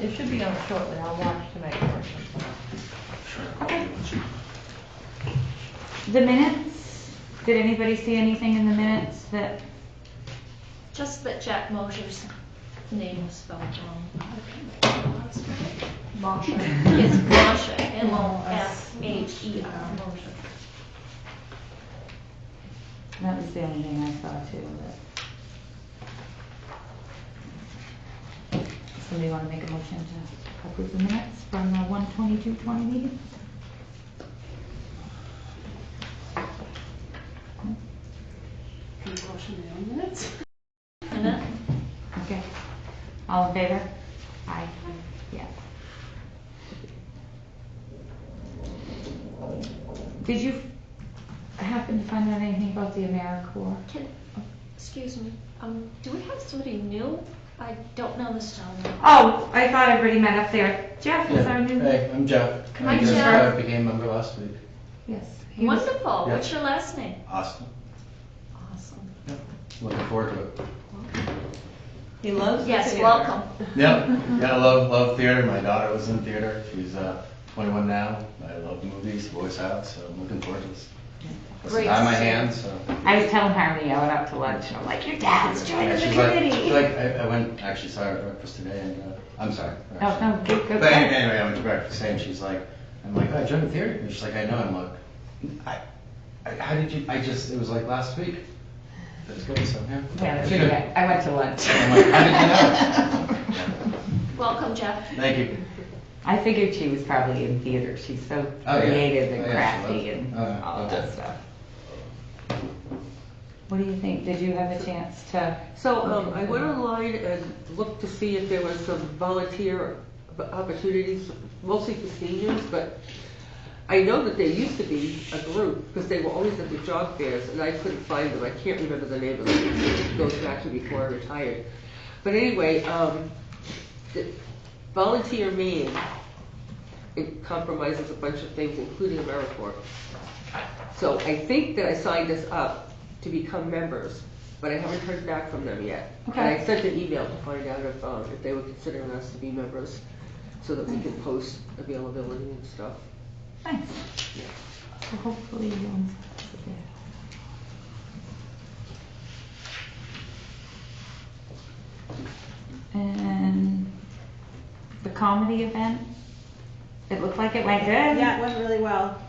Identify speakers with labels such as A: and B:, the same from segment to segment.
A: It should be on shortly. I'll watch to make sure.
B: Okay.
C: The minutes, did anybody see anything in the minutes that,
B: Just that Jack Mosher's name was spelled wrong.
A: Masha.
B: It's Mosher, M-O-S-H-E-R, Mosher.
C: that was the only thing I saw too. Somebody want to make a motion to approve the minutes from the 1/22/20 meeting?
D: Can you motion the own minutes?
C: Okay. All in favor? Aye. Yeah. Did you happen to find out anything about the AmeriCorps?
B: Excuse me, do we have somebody new? I don't know this town.
C: Oh, I thought everybody met up there. Jeff is our new.
E: Hey, I'm Jeff.
B: Hi,
E: I just
B: Jeff.
E: became a member last week.
C: Yes. he was-
B: Wonderful,
E: Yeah.
B: what's your last name?
E: Austin.
B: Awesome.
E: Looking forward to it.
A: He loves
B: Yes,
A: theater.
B: welcome.
E: Yep. Yeah, I love theater. My daughter was in theater. She's 21 now. I love movies, always have, so I'm looking forward to this.
B: Great
E: By
B: to
E: my
B: see.
E: hand, so.
C: I was telling Harmony I went out to lunch and I'm like, your dad's joining the
E: She's
C: committee.
E: I went, actually saw her at breakfast today and, I'm sorry.
C: No, no, good, good.
E: But anyway, I went to breakfast today and she's like, I'm like, oh, I joined the theater. And she's like, I know. I'm like, how did you, it was like last week. It was good, so yeah.
C: Yeah,
E: It's
C: that's
E: good.
C: good. I went to lunch.
E: I'm like, how did you know?
B: Welcome, Jeff.
E: Thank you.
C: I figured she was probably in theater. She's so
E: Oh, yeah.
C: creative and
E: Oh, yeah, she
C: crafty
E: was.
C: and
E: Oh, yeah.
C: all of
E: Okay.
C: that stuff. What do you think? Did you have a chance to?
A: So I went online and looked to see if there was some volunteer opportunities, mostly for seniors, but I know that there used to be a group, because they were always at the job fairs, and I couldn't find them. I can't remember the name of them. It goes back to before I retired. But anyway, the Volunteer Maine, it compromises a bunch of things, including AmeriCorps. So I think that I signed us up to become members, but I haven't heard back from them yet.
C: Okay.
A: And I sent an email to find out if they were considering us to be members, so that we can post availability and stuff.
C: Nice. So hopefully you'll. And the comedy event, it looked like it went good.
F: Yeah, it went really well.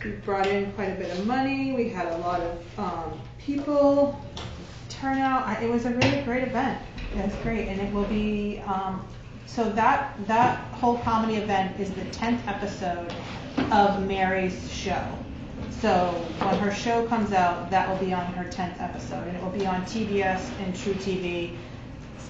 F: We brought in quite a bit of money. We had a lot of people turn out. It was a really great event. It was great, and it will be. So that whole comedy event is the 10th episode of Mary's show. So when her show comes out, that will be on her 10th episode, and it will be on TBS and True TV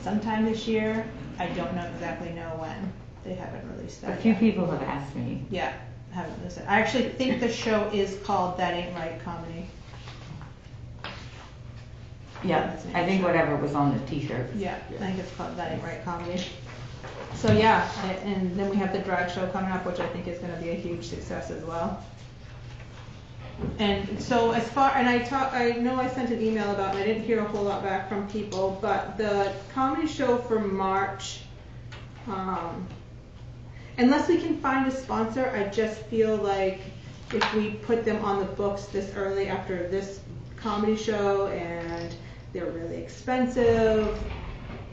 F: sometime this year. I don't exactly know when. They haven't released that
C: A few
F: yet.
C: people have asked me.
F: Yeah, haven't listened. I actually think the show is called That Ain't Right Comedy.
C: Yeah,
F: That's an
C: I think
F: show.
C: whatever was on the t-shirt.
F: Yeah, I think it's called That Ain't Right Comedy. So yeah, and then we have the drag show coming up, which I think is going to be a huge success as well. And so I know I sent an email about, and I didn't hear a whole lot back from people, but the comedy show for March, unless we can find a sponsor, I just feel like if we put them on the books this early after this comedy show and they're really expensive,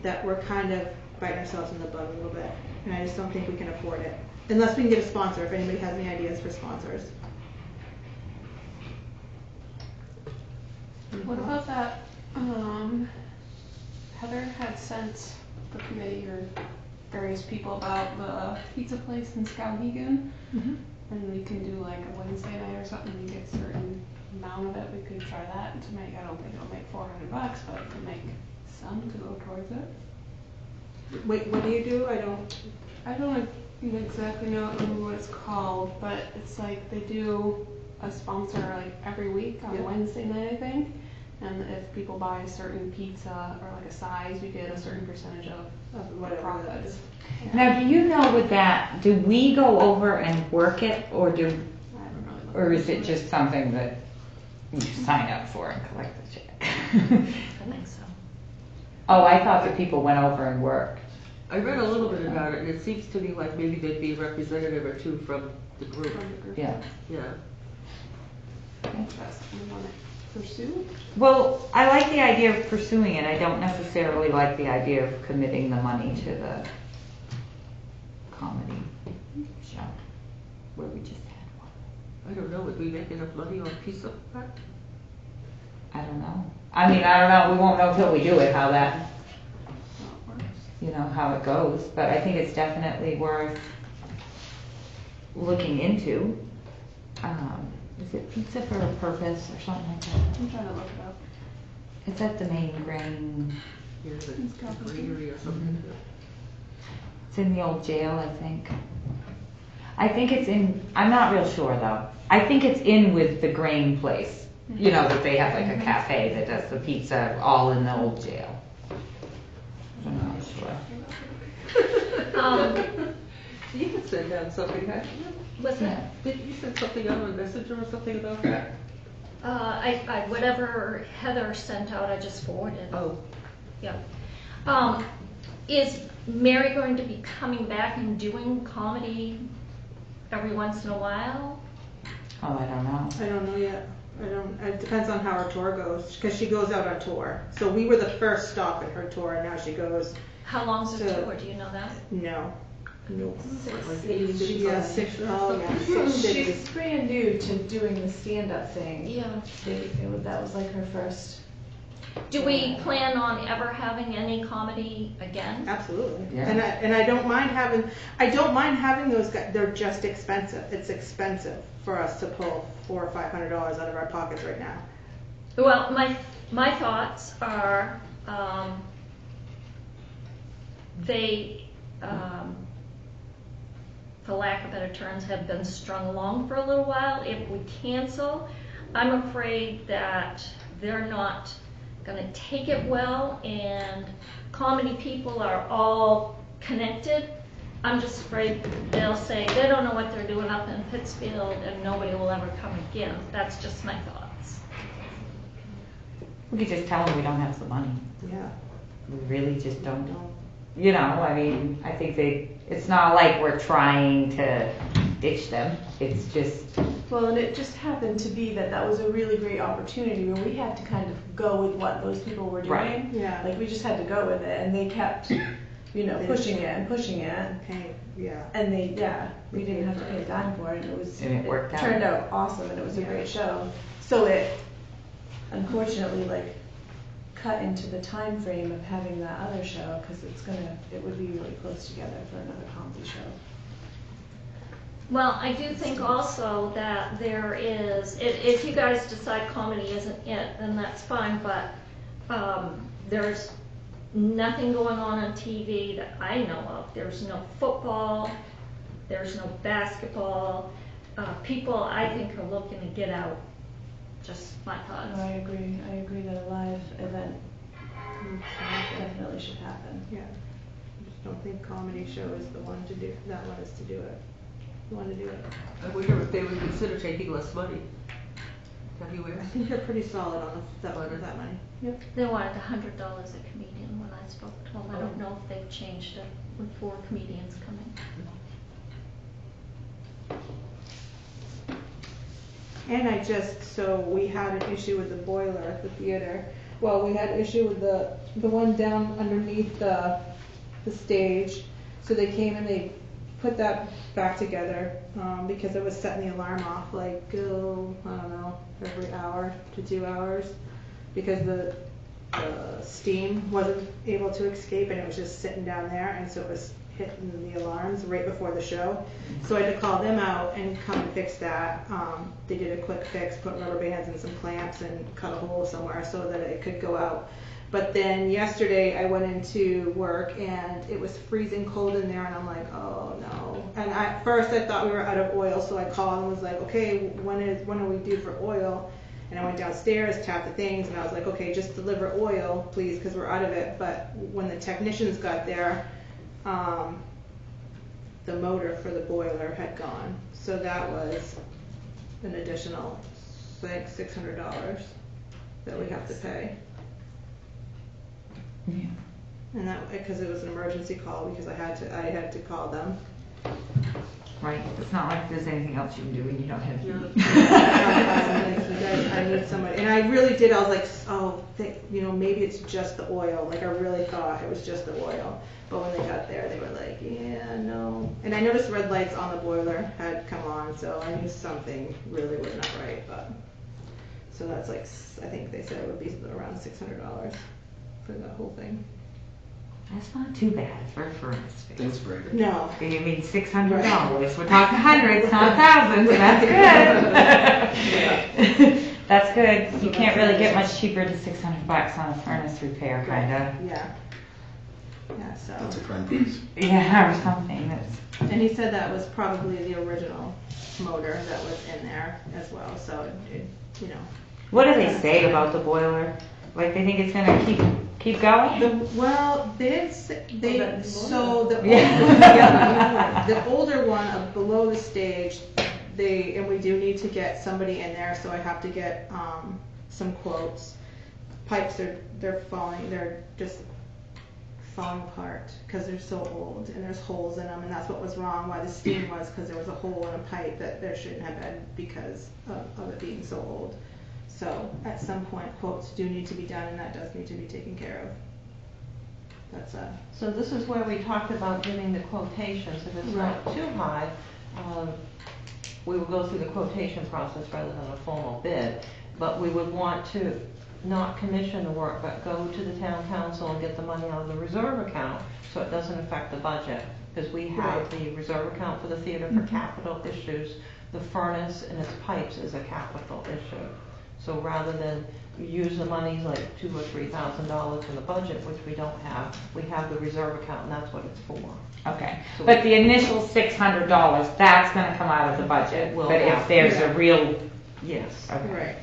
F: that we're kind of biting ourselves in the butt a little bit. And I just don't think we can afford it. Unless we can get a sponsor, if anybody has any ideas for sponsors.
D: What about that, Heather had sent the committee or various people about the pizza place in Skowhegan.
F: Mm-hmm.
D: And we can do like a Wednesday night or something and get a certain amount of it. We could try that to make, I don't think it'll make $400, but it could make some to go towards it.
F: Wait, what do you do?
D: I don't exactly know what it's called, but it's like they do a sponsor like every week on
F: Yep.
D: Wednesday night, I think. And if people buy a certain pizza or like a size, we get a certain percentage of the
F: Whatever that
D: profits.
F: is.
C: Now, do you know with that, do we go over and work it, or
D: I haven't really looked
C: or is it
D: into
C: just something that you sign up for and collect the check?
B: I think so.
C: Oh, I thought that people went over and worked.
A: I read a little bit about it, and it seems to me like maybe there'd be a representative or two from the group.
D: From the group.
C: Yeah.
A: Yeah.
D: That's what we want to pursue.
C: Well, I like the idea of pursuing it. I don't necessarily like the idea of committing the money to the comedy show where we just had one.
A: I don't know, would we make enough money on a piece of that?
C: I don't know. I mean, I don't know. We won't know till we do it how that,
D: How it works.
C: you know, how it goes. But I think it's definitely worth looking into. Is it Pizza for a Purpose or something like that?
D: I'm trying to look it up.
C: It's at the main grain.
A: Yeah,
D: It's
A: the
D: got the-
A: greenery or something.
C: It's in the old jail, I think. I think it's in, I'm not real sure though. I think it's in with the grain place. You know, that they have like a cafe that does the pizza all in the old jail. I'm not sure.
A: You can send down something, huh?
B: Was it?
A: Did you send something out on Messenger or something about that?
B: I whatever Heather sent out, I just forwarded.
A: Oh,
B: Yeah. Is Mary going to be coming back and doing comedy every once in a while?
C: Oh, I don't know.
F: I don't know yet. It depends on how her tour goes, because she goes out on tour. So we were the first stop in her tour, and now she goes,
B: How long's the
F: So-
B: tour? Do you know that?
F: no. Nope.
A: like 8 cities
F: Yeah,
A: on
F: six,
A: Messenger or
F: oh
A: something?
F: yeah, six
G: She's
F: cities.
G: brand new to doing the stand-up thing.
B: Yeah.
G: That was like her first.
B: Do we plan on ever having any comedy again?
F: Absolutely.
C: Yeah.
F: And I don't mind having those guys. They're just expensive. It's expensive for us to pull $400 or $500 out of our pockets right now.
B: Well, my thoughts are, they, for lack of better terms, have been strung along for a little while. If we cancel, I'm afraid that they're not gonna take it well, and comedy people are all connected. I'm just afraid they'll say they don't know what they're doing up in Pittsfield and nobody will ever come again. That's just my thoughts.
C: We could just tell them we don't have the money.
F: Yeah.
C: We really just don't. You know, I mean, I think it's not like we're trying to ditch them. It's just,
G: Well, and it just happened to be that was a really great opportunity where we had to kind of go with what those people were doing.
C: Right.
F: Yeah.
G: Like we just had to go with it, and they kept, pushing it and pushing it.
F: Hey, yeah.
G: And we didn't have to pay a dime for it, and
C: And it worked out.
G: turned out awesome, and it was a
F: Yeah.
G: great show. So it, unfortunately, cut into the time frame of having that other show, because it would be really close together for another comedy show.
B: Well, I do think also that there is, if you guys decide comedy isn't it, then that's fine, but there's nothing going on TV that I know of. There's no football, there's no basketball. People, I think, are looking to get out. Just my thoughts.
G: No, I agree. I agree that a live event definitely should happen.
F: Yeah. I just don't think comedy show is the one to do, that one is to do it. The one to do it.
A: I wonder if they would consider taking less money. Have you
F: I
A: asked?
F: think they're pretty solid on that money. Yep.
B: They wanted $100 a comedian when I spoke to them. I don't know if they've changed it with 4 comedians coming.
F: And so we had an issue with the boiler at the theater. Well, we had an issue with the one down underneath the stage. So they came and they put that back together, because it was setting the alarm off I don't know, every hour to 2 hours, because the steam wasn't able to escape and it was just sitting down there, and so it was hitting the alarms right before the show. So I had to call them out and come and fix that. They did a quick fix, put rubber bands and some clamps and cut a hole somewhere so that it could go out. But then yesterday I went into work and it was freezing cold in there, and I'm like, oh no. And at first I thought we were out of oil, so I called and was like, okay, when are we due for oil? And I went downstairs, tapped the things, and I was like, okay, just deliver oil, please, because we're out of it. But when the technicians got there, the motor for the boiler had gone. So that was an additional $600 that we have to pay.
C: yeah.
F: And that, because it was an emergency call, because I had to call them.
C: Right, it's not like there's anything else you can do when you don't have heat.
F: I need somebody, and I really did, I was like, oh, maybe it's just the oil, like I really thought it was just the oil. But when they got there, they were like, yeah, no. And I noticed red lights on the boiler had come on, so I knew something really was not right, but. So that's like, I think they said it would be around $600 for the whole thing.
C: That's not too bad for a furnace fix.
E: Things break.
F: No.
C: You mean $600? We're talking hundreds, not thousands. That's good. That's good. You can't really get much cheaper than $600 on a furnace repair, kinda.
F: Yeah. Yeah, so.
E: That's a friend piece.
C: Yeah, or something.
F: And he said that was probably the original motor that was in there as well, so it.
C: What do they say about the boiler? Like they think it's gonna keep going?
F: They didn't say, so the older,
C: Yeah.
F: the older one of below the stage, and we do need to get somebody in there, so I have to get some quotes. Pipes they're just falling apart because they're so old and there's holes in them, and that's what was wrong. Why the steam was because there was a hole in a pipe that there shouldn't have been because of it being so old. So at some point, quotes do need to be done, and that does need to be taken care of. That's
A: So this is where we talked about giving the quotations. If it's not too high, we will go through the quotation process rather than a formal bid. But we would want to not commission the work, but go to the town council and get the money out of the reserve account so it doesn't affect the budget. Because we have the reserve account for the theater for capital issues. The furnace and its pipes is a capital issue. So rather than use the money like $2,000 or $3,000 in the budget, which we don't have, we have the reserve account, and that's what it's for.
C: Okay, but the initial $600, that's gonna come out of the budget.
A: Will
C: But if
A: have-
C: there's a real,
A: Yes.
C: okay.
F: right.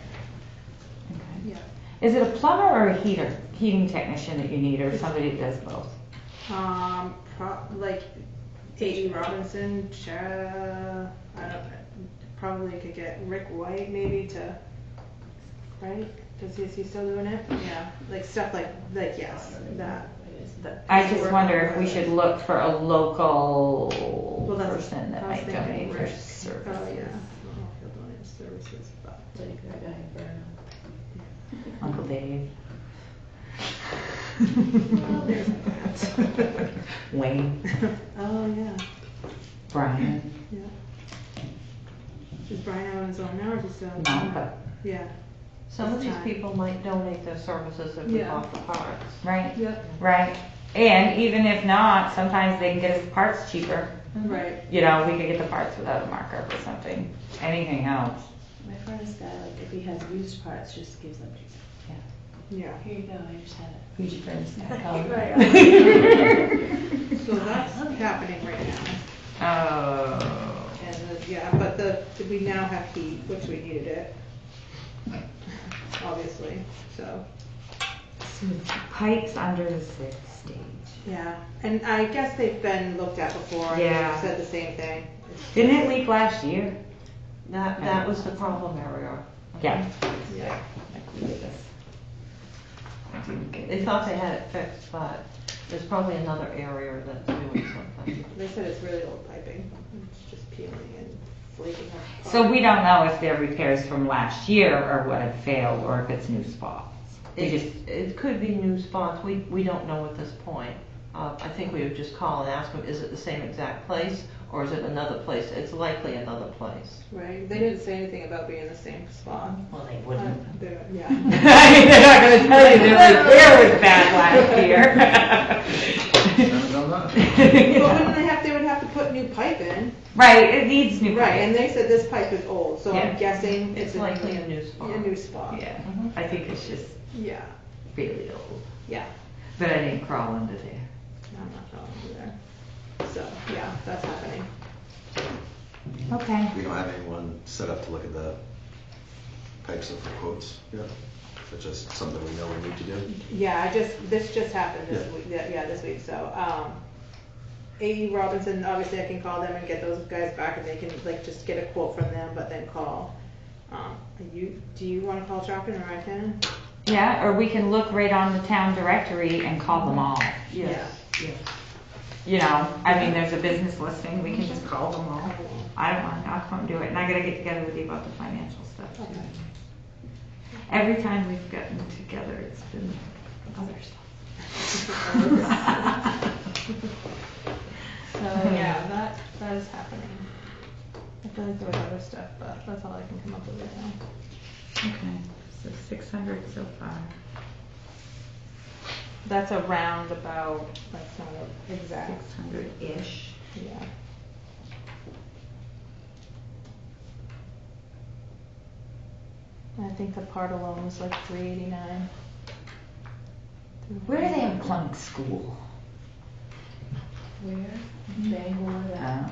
C: Okay.
F: Yeah.
C: Is it a plumber or a heating technician that you need, or somebody that does both?
F: Like A.E. Robinson, I don't know. Probably could get Rick White maybe to, right? Is he still doing it? Yeah, like stuff like yes, that.
C: I just wonder if we should look for a local person that
F: I was
C: might
F: thinking
C: donate their
F: Rick.
C: services.
F: Oh, yeah. I don't know if he'll donate his services, but.
G: Like that guy in Vernon.
C: Uncle Dave.
F: Well, there's that.
C: Wayne.
F: Oh, yeah.
C: Brian.
F: Yeah. Is Brian out on his own now, or is he still?
C: No, but,
F: Yeah.
A: Some of these
F: Time.
A: people might donate their services if we
F: Yeah.
A: bought the parts.
C: right,
F: Yep.
C: right. And even if not, sometimes they can get us parts cheaper.
F: Right.
C: You know, we could get the parts without a markup or something. Anything helps.
G: My furnace guy, like if he has used parts, just gives them to you.
F: Yeah.
G: Here you go, I just had it.
C: Who's your friends?
F: So that's happening right now.
C: Oh.
F: And but we now have heat, which we needed it. Obviously, so.
C: Pipes under the sixth stage.
F: Yeah, and I guess they've been looked at before, and
C: Yeah.
F: they've said the same thing.
C: Didn't it leak last year?
A: That was the problem area.
C: Yeah.
F: Yeah.
A: They thought they had it fixed, but there's probably another area that's doing something.
F: They said it's really old piping. It's just peeling and flaking off.
C: So we don't know if they're repairs from last year or what had failed, or if it's new spots.
A: It could be new spots. We don't know at this point. I think we would just call and ask them, is it the same exact place or is it another place? It's likely another place.
F: Right. They didn't say anything about being in the same spot.
C: Well, they wouldn't.
F: Yeah.
C: I mean, they're not going to tell you their repair was bad last year.
E: Never done that.
F: Well, when they would have to put new pipe in.
C: Right, it needs new
F: Right,
C: pipe.
F: and they said this pipe is old, so
C: Yeah.
F: I'm guessing
A: It's likely a new spot.
F: A new spot.
C: Yeah, I think it's just
F: Yeah.
C: really old.
F: Yeah.
C: But I didn't crawl under there.
F: No, I'm not going there. So, yeah, that's happening.
C: Okay.
E: We don't have anyone set up to look at the pipes up for quotes yet. It's just something we know we need to do.
F: Yeah, this just happened this
E: Yeah.
F: week, yeah, this week, so, A.E. Robinson, obviously I can call them and get those guys back and they can, like, just get a quote from them, but then call. Do you wanna call Chopin or I can?
C: Yeah, or we can look right on the town directory and call them all.
A: Yes, yes.
C: You know, I mean, there's a business listing, we can just call them all. I don't mind, I'll come do it, and I gotta get together with you about the financial stuff too.
F: Okay.
C: Every time we've gotten together, it's been other stuff.
F: So yeah, that is happening. I feel like there was other stuff, but that's all I can come up with right now.
C: Okay, so 600 so far.
F: That's a roundabout, that's not a exact.
C: 600-ish.
F: Yeah. And I think the part alone was like $389.
C: Where do they have plumbing school?
G: Where? Bangor, that,
C: Um,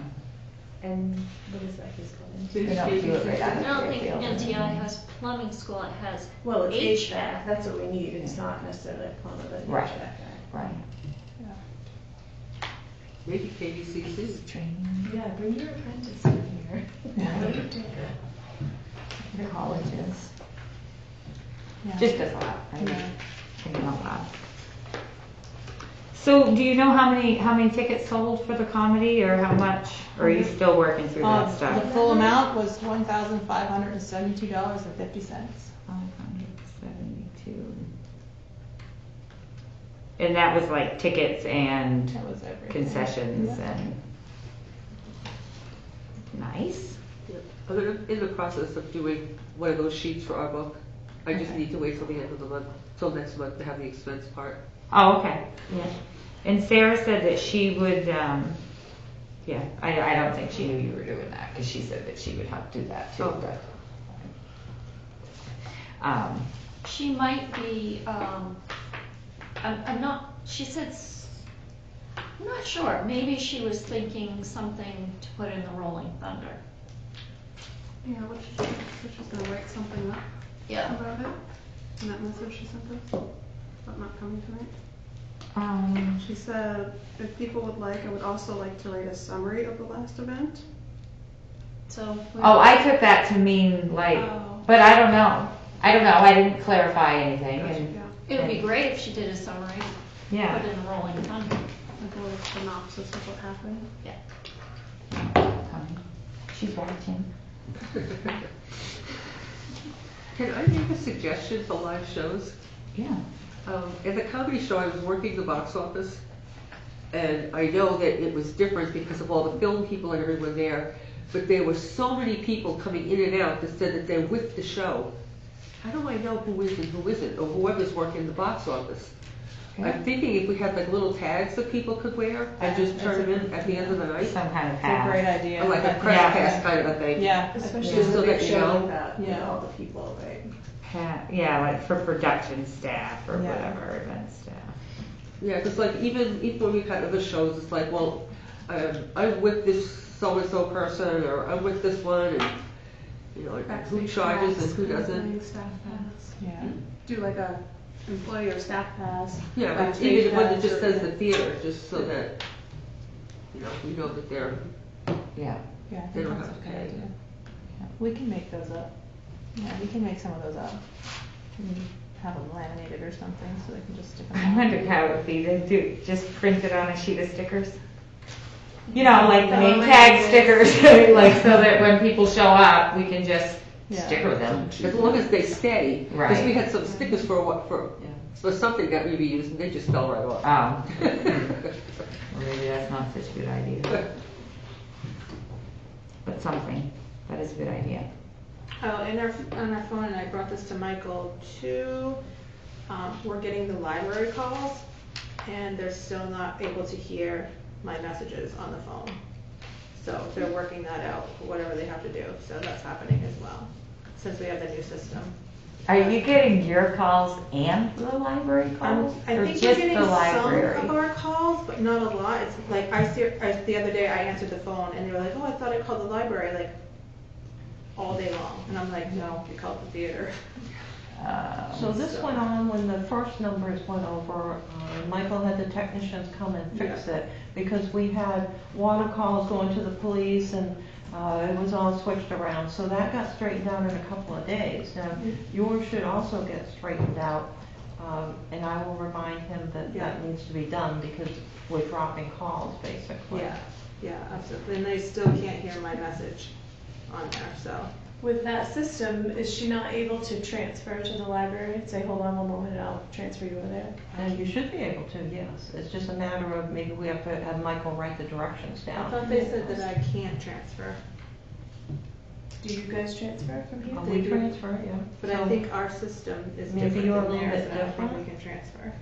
G: and what is that place called?
C: They don't do it right out
B: I
C: of
B: don't think
C: Fairfield.
B: NTI has plumbing school, it has
G: Well, it's
B: HVAC.
G: HVAC, that's what we need, it's not necessarily a plumber, but an
C: Right.
G: HVAC guy.
C: Right.
A: Maybe KBCC.
C: Training.
G: Yeah, bring your apprentice in here.
C: The colleges.
F: Yeah.
C: Just as a lot, right?
F: Yeah.
C: Thinking out loud. So, do you know how many tickets sold for the comedy, or how much? Or are you still working through that
F: The
C: stuff?
F: full amount was $1,572.50.
C: 572. And that was like tickets and
F: That was everything.
C: concessions
F: Yeah.
C: and. Nice.
A: I'm in the process of doing one of those sheets for our book. I just
C: Okay.
A: need to wait till the end of the month, till next month to have the expense part.
C: Oh, okay. Yeah. And Sarah said that she would. Yeah, I don't think she knew you were doing that because she said that she would help do that too.
A: Oh.
C: But.
B: She might be, I'm not, she said, I'm not sure, maybe she was thinking something to put in the Rolling Thunder.
D: Yeah, what she's gonna write something up about it, in that message she sent us, about not coming tonight. She said, if people would like, I would also like to write a summary of the last event.
B: So.
C: Oh, I took that to mean like,
D: Oh.
C: but I don't know. I didn't clarify anything. And
D: Yeah,
B: It would be great if she did a summary,
C: yeah.
B: put in the Rolling Thunder.
D: like a little synopsis of what happened.
C: She's watching.
A: Can I make a suggestion for live shows?
C: Yeah.
A: At the comedy show, I was working the box office, and I know that it was different because of all the film people and everyone there, but there were so many people coming in and out that said that they're with the show. How do I know who is and who isn't, or whoever's working the box office? I'm thinking if we had like little tags that people could wear and just turn them in at the end of the night,
C: Some kind of
F: It's a great
C: pass.
F: idea.
A: or like a
F: but-
A: press
C: Yeah.
A: pass kind of a thing.
F: Yeah.
G: Especially
A: Just
G: with
A: so
G: a big
A: that you
G: show
A: know.
G: like that, with
F: Yeah.
G: all the people, right?
C: Yeah, like for production staff or
F: Yeah.
C: whatever, event staff.
A: Yeah, because like even when we've had other shows, it's like, well, I'm with this so-and-so person, or I'm with this one, and, you know, and who
D: Backstage
A: charges
D: pass,
A: and who
D: kind of
A: doesn't.
D: thing, Staff pass.
F: Yeah.
D: Do like a employee or staff pass.
A: Yeah, but
D: backstage
A: even one that
D: pass,
A: just
D: or-
A: says the theater, just so that, you know, we know that they're,
C: Yeah.
F: Yeah, I
A: They
F: think
A: don't
F: that's a
A: have
F: good
A: to pay.
F: idea. Yeah, we can make those up. Yeah, we can make some of those up. And have them laminated or something so they can just stick them
C: I
F: on.
C: wondered how it would be to do, just print it on a sheet of stickers. You know, like the name tag stickers, like so that when people show up, we can just
F: Yeah.
C: sticker them.
A: as long as they stay. Because
C: Right.
A: we had some stickers for something that we were using, they just fell right off.
C: Oh. Well, maybe that's not such a good idea. But something, that is a good idea.
F: Oh, on our phone, and I brought this to Michael too, we're getting the library calls, and they're still not able to hear my messages on the phone. So they're working that out, whatever they have to do, so that's happening as well, since we have the new system.
C: Are you getting your calls and the library calls?
F: I
C: Or
F: think we're
C: just
F: getting
C: the
F: some
C: library?
F: of our calls, but not a lot. It's like, the other day I answered the phone, and they were like, oh, I thought I called the library, like, all day long. And I'm like, no, you called the theater.
A: So this went on when the first numbers went over, Michael had the technicians come and fix it, because we had water calls going to the police and it was all switched around, so that got straightened out in a couple of days. Now, yours should also get straightened out, and I will remind him that that needs to be done, because we're dropping calls, basically.
F: Yeah, absolutely. And they still can't hear my message on there, so.
G: With that system, is she not able to transfer to the library and say, hold on one moment and I'll transfer you over there?
A: And you should be able to, yes. It's just a matter of maybe we have to have Michael write the directions
F: I
A: down.
F: thought they said that I can't transfer.
G: Do you guys transfer from here?
A: We transfer, yeah.
F: But
A: So
F: I think our system is
A: maybe
F: different
A: you're a
F: than
A: little
F: theirs,
A: bit
F: and I don't think
A: different.
F: we can transfer.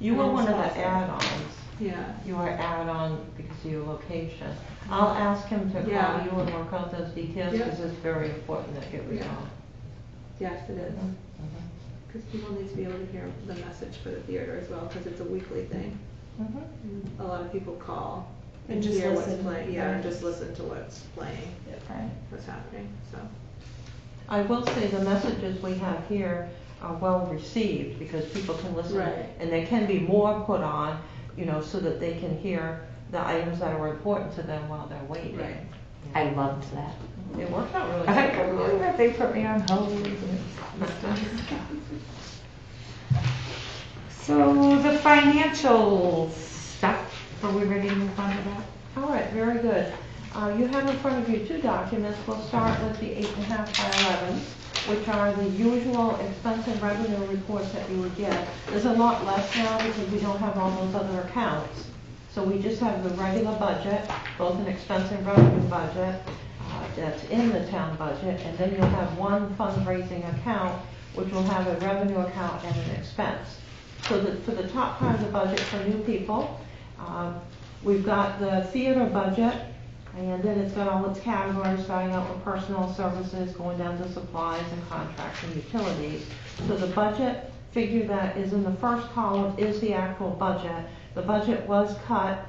A: You were one of
F: Mine's
A: the
F: faster.
A: add-ons.
F: Yeah.
A: You are add-on because of your location. I'll ask him to call
F: Yeah.
A: you and work out those details, because it's very important that get resolved.
F: Yes, it is.
A: Mhm.
F: Because people need to be able to hear the message for the theater as well, because it's a weekly thing.
A: Mhm.
F: And a lot of people call and
G: And just
F: hear what's
G: listen.
F: playing. Yeah, and
G: Right.
F: just listen to what's playing,
C: Right.
F: what's happening, so.
A: I will say the messages we have here are well received, because people can listen.
F: Right.
A: And there can be more put on, so that they can hear the items that are important to them while they're waiting.
F: Right.
C: I loved that.
A: It worked out really
C: I
A: good.
C: love that they put me on hold. So the financial stuff, are we ready to move on to that?
A: All right, very good. You have in front of you two documents. We'll start with the 8.5 by 11, which are the usual expense and revenue reports that you would get. There's a lot less now because we don't have all those other accounts. So we just have the regular budget, both an expense and revenue budget that's in the town budget, and then you'll have one fundraising account, which will have a revenue account and an expense. So that for the top part of the budget for new people, we've got the theater budget, and then it's got all its categories, starting out with personal services, going down to supplies and contracts and utilities. So the budget figure that is in the first column is the actual budget. The budget was cut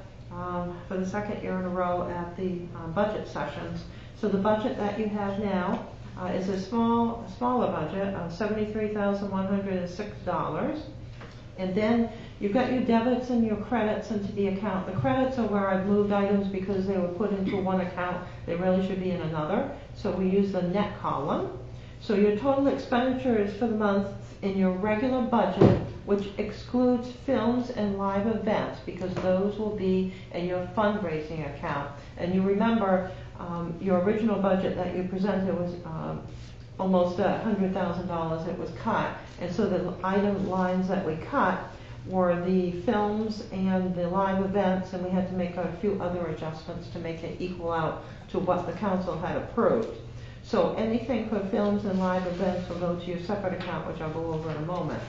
A: for the second year in a row at the budget sessions. So the budget that you have now is a smaller budget of $73,106. And then you've got your debits and your credits into the account. The credits are where I've moved items because they were put into one account. They really should be in another. So we use the net column. So your total expenditures for the month in your regular budget, which excludes films and live events, because those will be in your fundraising account. And you remember your original budget that you presented was almost $100,000. It was cut, and so the item lines that we cut were the films and the live events, and we had to make a few other adjustments to make it equal out to what the council had approved. So anything for films and live events will go to your separate account, which I'll go over in a moment.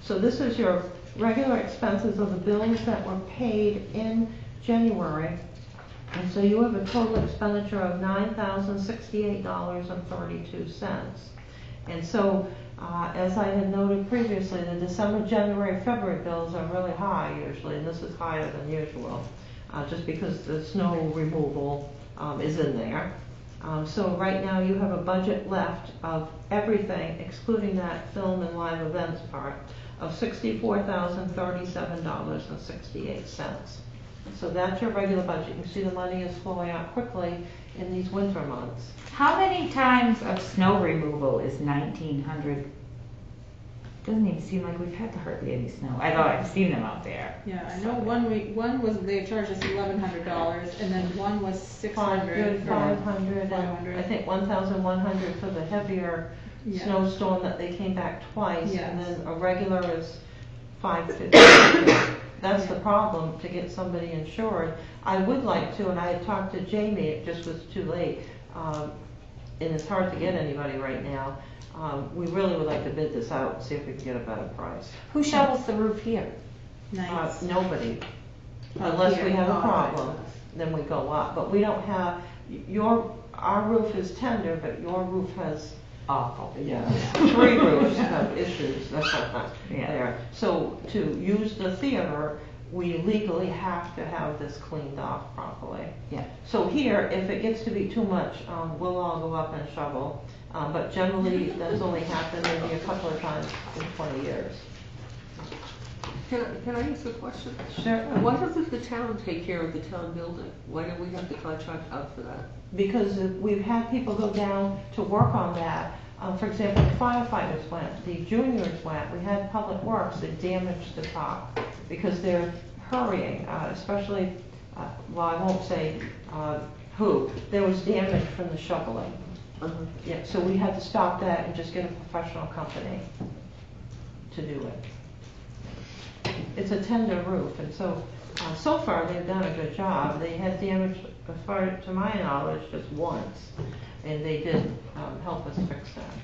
A: So this is your regular expenses of the bills that were paid in January. And so you have a total expenditure of $9,068.32. And so, as I had noted previously, the December, January, February bills are really high usually, and this is higher than usual, just because the snow removal is in there. So right now you have a budget left of everything, excluding that film and live events part, of $64,037.68. So that's your regular budget. You can see the money is flowing out quickly in these winter months.
C: How many times of snow removal is 1,900? Doesn't even seem like we've had hardly any snow. I thought I've seen them out there.
F: Yeah, I know one was, they charged us $1,100, and then one was $600.
A: 500,
F: 500.
A: I think 1,100 for the heavier
F: Yeah.
A: snowstorm that they came back twice, and
F: Yes.
A: then a regular is 550. That's the problem, to get somebody insured. I would like to, and I had talked to Jamie, it just was too late, and it's hard to get anybody right now. We really would like to bid this out and see if we can get a better price.
C: Who shovels the roof here?
F: Nice.
A: Nobody,
F: Oh,
A: unless
F: here.
A: we have
F: Oh,
A: a
F: right.
A: problem, then we go up. But we don't have, our roof is tender, but your roof has
C: Awful.
A: 3 roofs have issues
C: Yeah.
A: there. So to use the theater, we legally have to have this cleaned off properly.
C: Yeah.
A: So here, if it gets to be too much, we'll all go up and shovel. But generally, that's only happened maybe a couple of times in 20 years. Can I ask a question?
C: Sure.
A: Why doesn't the town take care of the town building? Why do we have to contract out for that? Because we've had people go down to work on that. For example, the firefighters went, the juniors went, we had Public Works that damaged the top because they're hurrying, especially, well, I won't say who, there was damage from the shoveling. Yeah, so we had to stop that and just get a professional company to do it. It's a tender roof, and so far they've done a good job. They had damage, as far to my knowledge, just once, and they did help us fix that.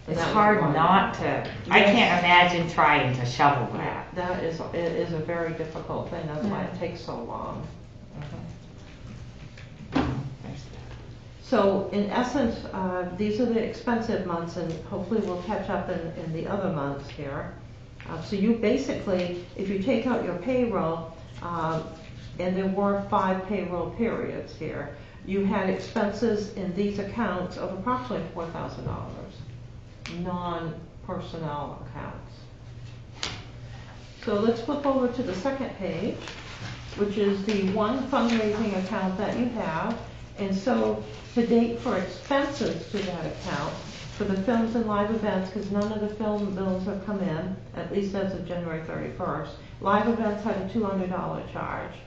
C: It's hard not to, I can't imagine trying to shovel that.
A: That is, it is a very difficult thing, that's why it takes so long. So in essence, these are the expensive months, and hopefully we'll catch up in the other months here. So you basically, if you take out your payroll, and there were 5 payroll periods here, you had expenses in these accounts of approximately $4,000, non-personnel accounts. So let's flip over to the second page, which is the one fundraising account that you have. And so to date for expenses to that account, for the films and live events, because none of the film bills have come in, at least as of January 31st. Live events had a $200 charge.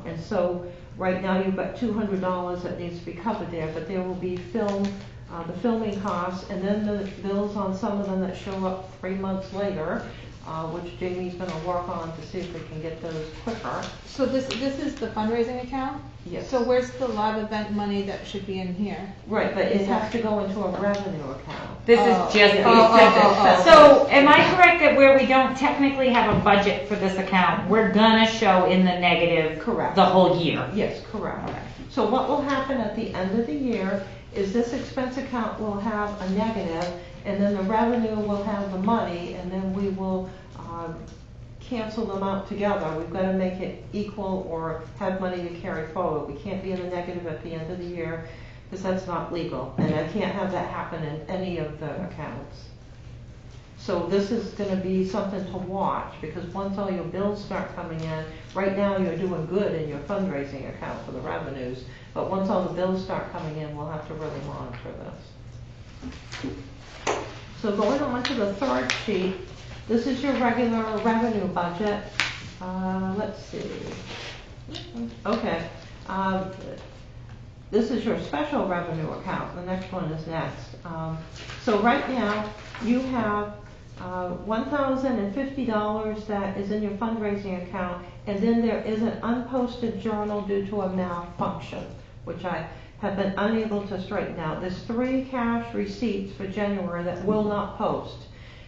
A: And so right now you've got $200 that needs to be covered there, but there will be the filming costs, and then the bills on some of them that show up 3 months later, which Jamie's going to work on to see if we can get those quicker.
F: So this is the fundraising account?
A: Yes.
F: So where's the live event money that should be in here?
A: Right, but it has to go into a revenue account.
C: This is just the expenses. So am I correct that where we don't technically have a budget for this account, we're gonna show in the negative
A: Correct.
C: the whole year?
A: Yes, correct. So what will happen at the end of the year is this expense account will have a negative, and then the revenue will have the money, and then we will cancel them out together. We've got to make it equal or have money to carry forward. We can't be in the negative at the end of the year because that's not legal, and I can't have that happen in any of the accounts. So this is going to be something to watch, because once all your bills start coming in, right now you're doing good in your fundraising account for the revenues, but once all the bills start coming in, we'll have to really monitor this. So going on to the third sheet, this is your regular revenue budget. Let's see. Okay. This is your special revenue account. The next one is next. So right now you have $1,050 that is in your fundraising account, and then there is an unposted journal due to a malfunction, which I have been unable to straighten out. There's 3 cash receipts for January that will not post.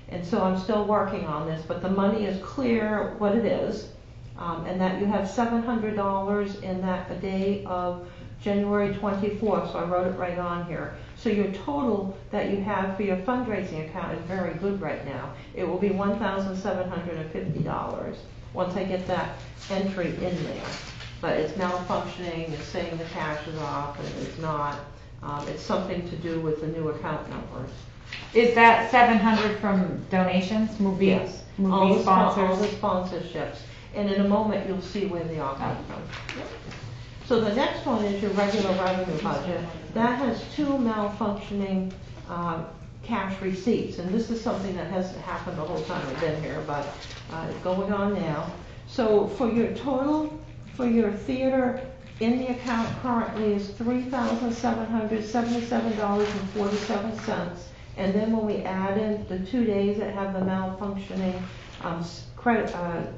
A: And so I'm still working on this, but the money is clear what it is, and that you have $700 in that a day of January 24th, so I wrote it right on here. So your total that you have for your fundraising account is very good right now. It will be $1,750 once I get that entry in there. But it's malfunctioning, it's saying the cash is off, and it's not. It's something to do with the new account numbers.
C: Is that 700 from donations, movie,
A: Yes.
C: movie
A: All the
C: sponsors?
A: sponsorships. And in a moment, you'll see where they all come from. So the next one is your regular revenue budget. That has 2 malfunctioning cash receipts. And this is something that hasn't happened the whole time I've been here, but it's going on now. So for your total, for your theater in the account currently is $3,777.47. And then when we add in the 2 days that have the malfunctioning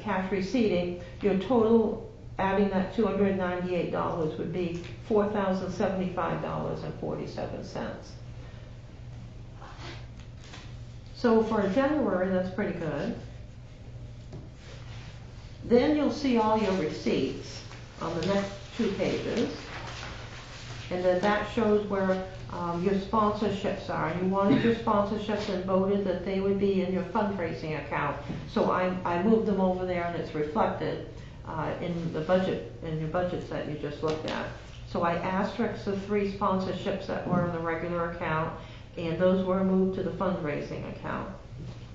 A: cash receipting, your total, adding that $298 would be $4,075.47. So for January, that's pretty good. Then you'll see all your receipts on the next 2 pages. And then that shows where your sponsorships are. You wanted your sponsorships and voted that they would be in your fundraising account. So I moved them over there and it's reflected in the budget, in your budgets that you just looked at. So I asterisked the 3 sponsorships that were in the regular account, and those were moved to the fundraising account.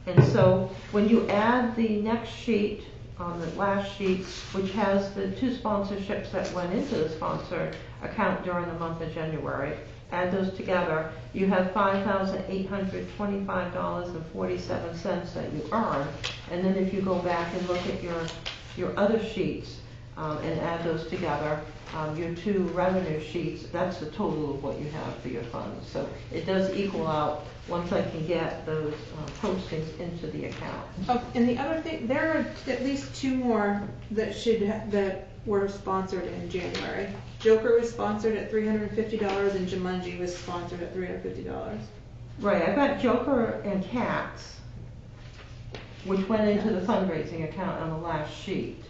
A: And so when you add the next sheet, on the last sheet, which has the 2 sponsorships that went into the sponsored account during the month of January, add those together, you have $5,825.47 that you earn. And then if you go back and look at your other sheets and add those together, your 2 revenue sheets, that's the total of what you have for your funds. So it does equal out once I can get those postings into the account.
F: Oh, and the other thing, there are at least 2 more that that were sponsored in January. Joker was sponsored at $350 and Jumanji was sponsored at $350.
A: Right, I've got Joker and Cats, which went into the fundraising account on the last sheet.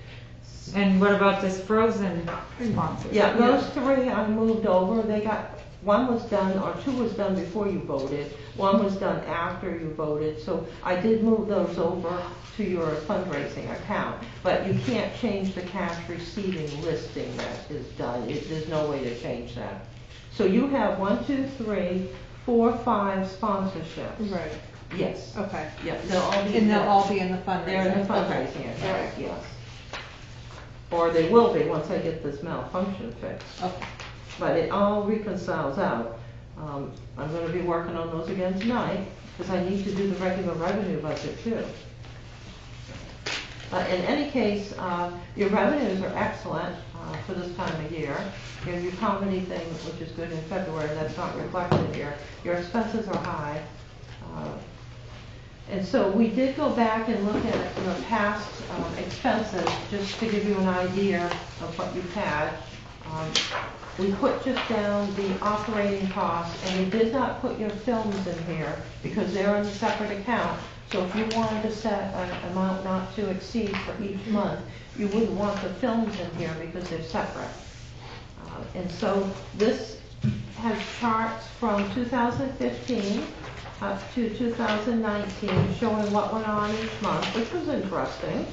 C: And what about this Frozen sponsor?
A: Yeah, those 3 I moved over. They got, 1 was done, or 2 was done before you voted. 1 was done after you voted. So I did move those over to your fundraising account. But you can't change the cash receiving listing that is done. There's no way to change that. So you have 1, 2, 3, 4, 5 sponsorships.
F: Right.
A: Yes.
F: Okay.
A: Yeah, they'll all be.
F: And they'll all be in the fundraising.
A: They're in the fundraising account, yes. Or they will be once I get this malfunction fixed.
F: Okay.
A: But it all reconciles out. I'm going to be working on those again tonight because I need to do the regular revenue budget too. In any case, your revenues are excellent for this time of year. Your comedy thing, which is good in February, that's not reflected here. Your expenses are high. And so we did go back and look at past expenses just to give you an idea of what you've had. We put just down the operating costs, and we did not put your films in here because they're in a separate account. So if you wanted to set an amount not to exceed for each month, you wouldn't want the films in here because they're separate. And so this has charts from 2015 up to 2019 showing what went on each month, which was interesting.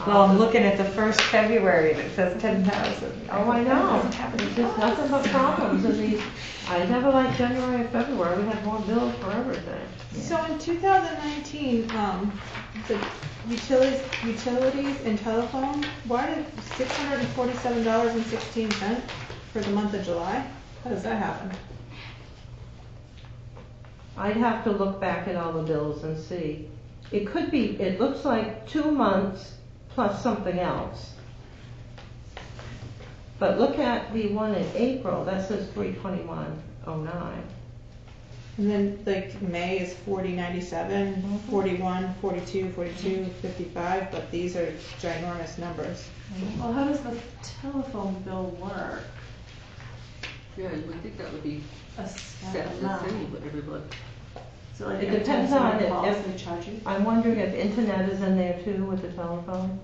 C: Well, I'm looking at the first February and it says 10,000.
A: Oh, I know. It's just nothing but problems in these. I never liked January and February. We had more bills for everything.
F: So in 2019, the utilities and telephone, why did $647.16 for the month of July? How does that happen?
A: I'd have to look back at all the bills and see. It could be, it looks like 2 months plus something else. But look at the one in April, that says 321.09.
F: And then like May is 40.97, 41, 42, 42, 55, but these are ginormous numbers.
G: Well, how does the telephone bill work?
A: Yeah, you would think that would be
G: A
A: set
G: set
A: the
G: amount.
A: same for everybody.
G: So like
A: It
G: every time
A: depends on
G: someone
A: it.
G: calls,
A: If-
G: they charge you?
A: I'm wondering if internet is in there too with the telephone?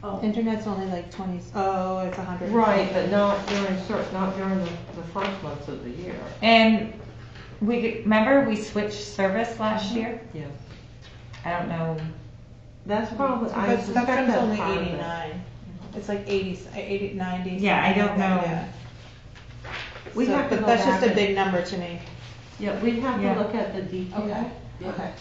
G: Oh,
F: Internet's only like 20, oh, it's 100.
A: Right, but not during the first months of the year.
C: And remember we switched service last year?
A: Yeah.
C: I don't know.
A: That's probably, I
F: But
A: suspect
F: Spectrum's
A: that's
F: only
A: part of it.
F: 89. It's like 80, 90.
C: Yeah, I don't know.
F: Yeah.
A: We
F: So,
A: have to
F: but
A: go
F: that's
A: back
F: just a
A: and-
F: big number to me.
A: Yeah, we'd have to
C: Yeah.
A: look at the detail.
F: Okay.
A: Yeah.
F: Okay.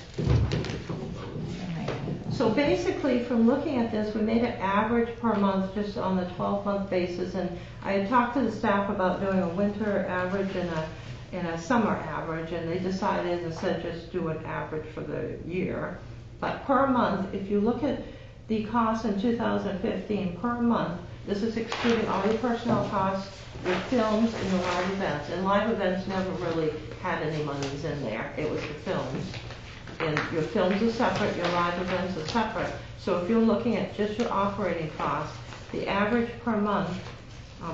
A: So basically, from looking at this, we made an average per month just on the 12-month basis, and I had talked to the staff about doing a winter average and a summer average, and they decided instead just do an average for the year. But per month, if you look at the costs in 2015 per month, this is excluding all your personnel costs, your films, and your live events. And live events never really had any monies in there. It was the films. And your films are separate, your live events are separate. So if you're looking at just your operating costs, the average per month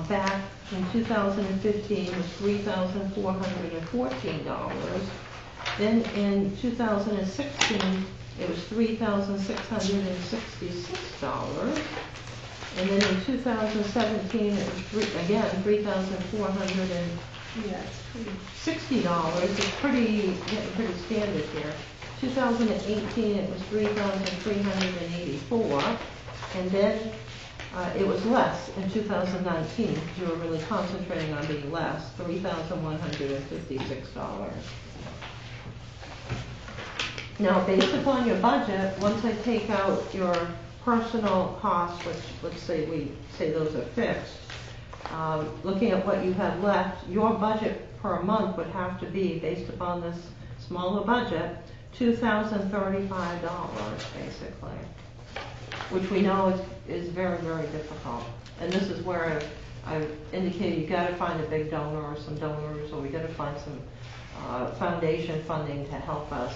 A: back in 2015 was $3,414. Then in 2016, it was $3,666. And then in 2017, it was $3,414.
G: Yeah, it's pretty.
A: $60 is getting pretty standard here. 2018, it was 3,384, and then it was less in 2019, because you were really concentrating on being less, $3,156. Now, based upon your budget, once I take out your personal costs, which let's say those are fixed, looking at what you have left, your budget per month would have to be, based upon this smaller budget, $2,035 basically, which we know is very, very difficult. And this is where I've indicated you got to find a big donor or some donors, or we got to find some foundation funding to help us.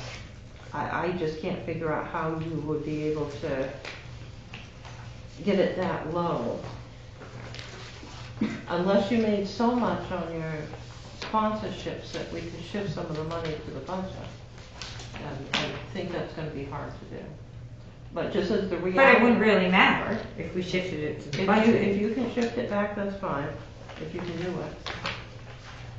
A: I just can't figure out how you would be able to get it that low. Unless you made so much on your sponsorships that we could shift some of the money to the budget. And I think that's going to be hard to do. But just as the reality.
C: But it wouldn't really matter if we shifted it to the budget.
A: If you can shift it back, that's fine, if you can do it.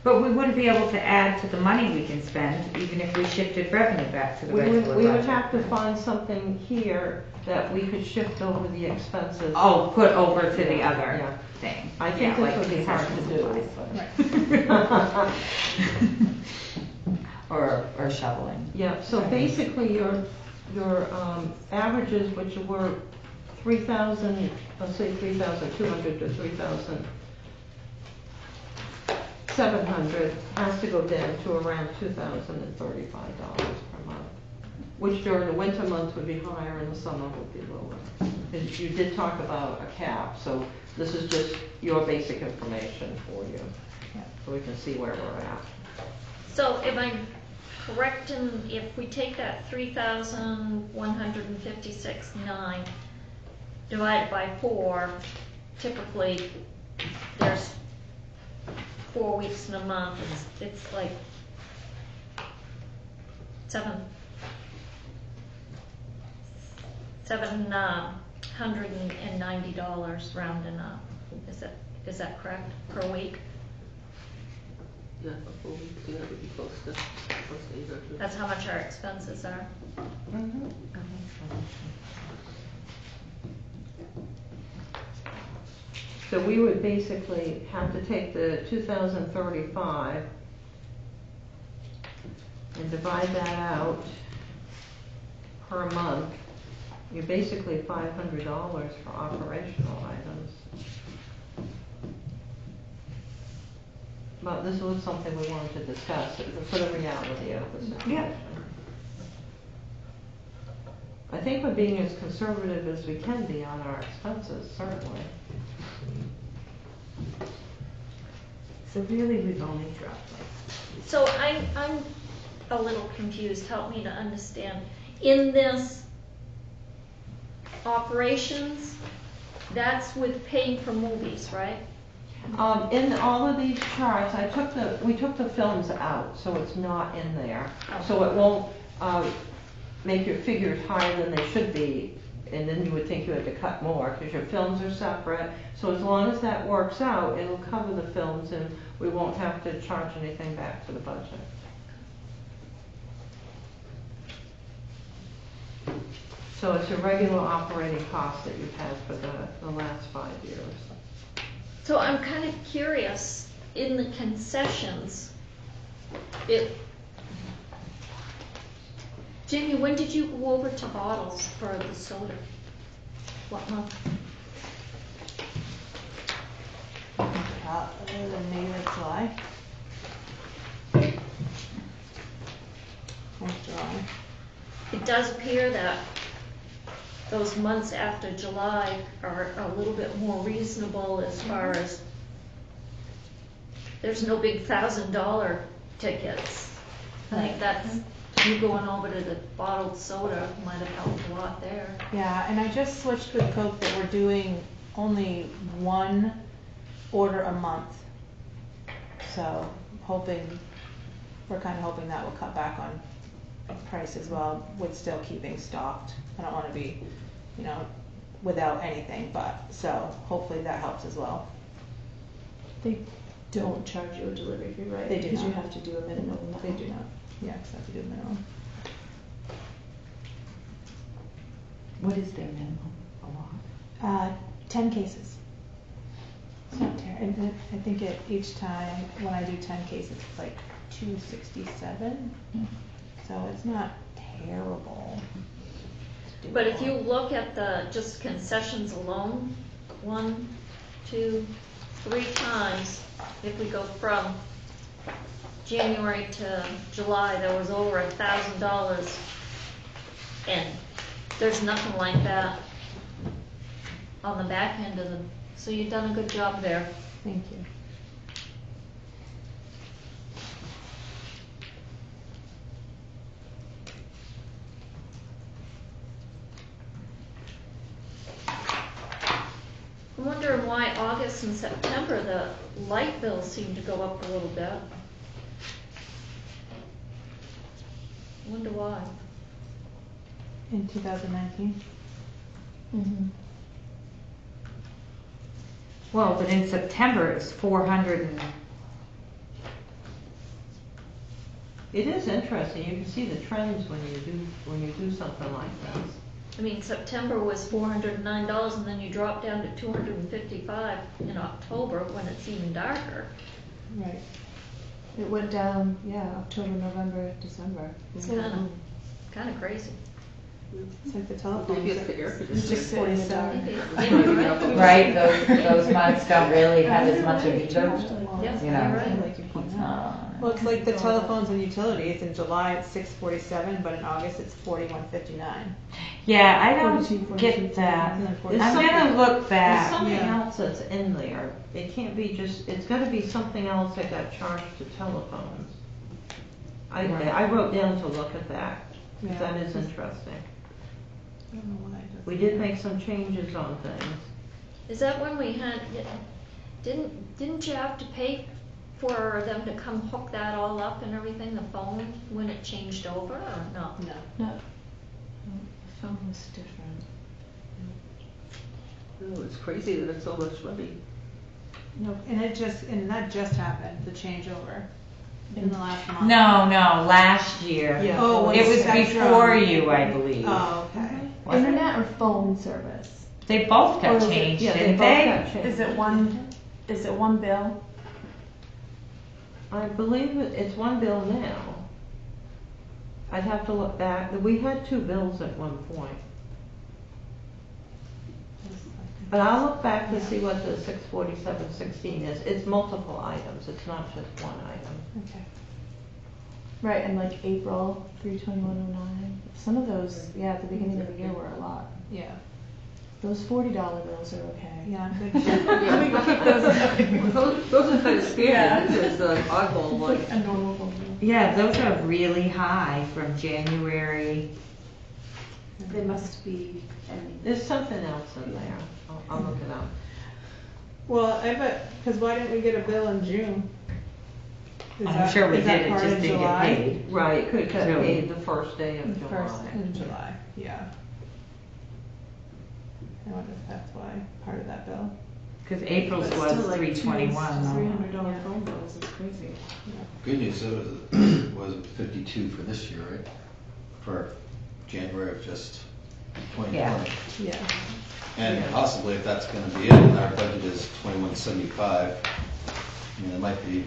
C: But we wouldn't be able to add to the money we can spend, even if we shifted revenue back to the regular budget.
A: We would have to find something here that we could shift over the expenses.
C: Oh, put over to the other
A: Yeah.
C: thing.
A: I think this would be hard to do.
C: Or shoveling.
A: Yeah, so basically your averages, which were 3,000, let's say 3,200 to 3,700, has to go down to around $2,035 per month, which during the winter months would be higher and the summer would be lower. And you did talk about a cap, so this is just your basic information for you, so we can see where we're at.
B: So am I correct in, if we take that 3,156.9 divided by 4, typically there's 4 weeks in a month, it's like $790 rounding up. Is that correct, per week?
A: Yeah, for 4 weeks, yeah, it would be close to $800.
B: That's how much our expenses are.
A: Mhm. So we would basically have to take the 2,035 and divide that out per month. You're basically $500 for operational items. But this was something we wanted to discuss, for the reality of the situation.
C: Yeah.
A: I think we're being as conservative as we can be on our expenses, certainly.
C: So really, we've only dropped
B: So I'm a little confused, help me to understand. In this operations, that's with paying for movies, right?
A: In all of these charts, we took the films out, so it's not in there. So it won't make your figures higher than they should be, and then you would think you had to cut more, because your films are separate. So as long as that works out, it'll cover the films, and we won't have to charge anything back to the budget. So it's a regular operating cost that you've had for the last 5 years.
B: So I'm kind of curious, in the concessions, Jamie, when did you go over to bottles for the soda? What month?
F: Maybe like July. Like July.
B: It does appear that those months after July are a little bit more reasonable as far as there's no big $1,000 tickets. I think that's, you going over to the bottled soda might have helped a lot there.
F: Yeah, and I just switched with Coke that we're doing only one order a month. So we're kind of hoping that will cut back on price as well, with still keeping stocked. I don't want to be, without anything, but so hopefully that helps as well.
G: don't charge you a delivery fee, right?
F: They do
G: Because you
F: not.
G: have to do a minimum.
F: They do not. Yeah, because I have to do a minimum.
C: What is their minimum? A lot.
F: 10 cases. It's not terrible. And I think each time when I do 10 cases, it's like 267. So it's not terrible. It's
B: But if you
F: doable.
B: look at the, just concessions alone, 1, 2, 3 times, if we go from January to July, there was over $1,000. And there's nothing like that on the back end of them. So you've done a good job there.
F: Thank you.
B: I'm wondering why August and September, the light bills seem to go up a little bit. Wonder why.
F: In 2019.
B: Mm-hmm.
C: Well, but in September, it's 400 and,
A: It is interesting, you can see the trends when you do something like this.
B: I mean, September was $409, and then you drop down to $255 in October when it's even darker.
F: Right.
G: It went down, October, November, December.
B: It's kind of crazy.
F: It's like the telephone.
A: Maybe it's the air
G: It's just
A: conditioner.
G: sitting in the dark.
B: Maybe you're right.
C: right, those months don't really have as much of either.
B: Yes,
C: You
B: you're
C: know.
B: right.
F: Like you point out.
C: Uh,
F: Well, it's like the telephones and utilities. In July, it's 647, but in August, it's 4159.
C: Yeah, I
G: 42,
C: don't
G: 42,
C: get that.
F: And then
A: There's
C: I'm
F: 47.
C: gonna look
A: There's
C: back.
A: something
F: Yeah.
A: else that's in there. It can't be just, it's gotta be something else that got charged to telephones. I wrote down to look at that, 'cause
F: Yeah.
A: that is interesting.
F: I don't know why it doesn't-
A: We did make some changes on things.
B: Is that when we had, didn't you have to pay for them to come hook that all up and everything, the phone, when it changed over, or no?
F: No.
G: No. The phone was different.
A: Oh, it's crazy that it's so much money.
F: No, and that just happened, the changeover, in the last month.
C: No, last year.
A: Yeah.
F: Oh, when
C: It was
F: Spectrum-
C: before you, I believe.
F: Oh, okay.
C: Wasn't it?
G: Internet or phone service?
C: They both
G: Or
C: got
G: is it-
C: changed,
A: Yeah, they
C: didn't
A: both
C: they?
A: got changed.
G: Is it one bill?
A: I believe it's one bill now. I'd have to look back. We had 2 bills at one point. But I'll look back to see what the 647.16 is. It's multiple items. It's not just one item.
F: Okay.
G: Right, and like April 3/21/09. Some of those, at the beginning of the year were a lot.
F: Yeah.
G: Those $40 bills are okay.
F: Yeah. Good.
A: Yeah.
F: We can keep those.
A: Those are kind of scary.
G: Yeah.
A: This is an oddball
G: It's
A: one.
G: like a normal phone bill.
C: Yeah, those are really high from January.
G: They must be,
A: There's something else in there. I'll look it up.
F: Well, I bet, because why didn't we get a bill in June? Is
C: I'm
F: that-
C: sure we
F: is that
C: did, it
F: part
C: just
F: of
C: didn't get
F: July?
C: paid.
A: Right, it could have
C: Really?
A: paid the first day of
F: The
A: July.
F: first in July, yeah. I wonder if that's why, part of that bill.
C: Because April's was 321. though.
G: $300
F: Yeah.
G: phone bills, it's crazy.
E: Good news, it was 52 for this year, right? For January of just 2020.
C: Yeah.
F: Yeah.
E: And
A: Yeah.
E: possibly if that's gonna be it, and our budget is 2175, I mean, there might be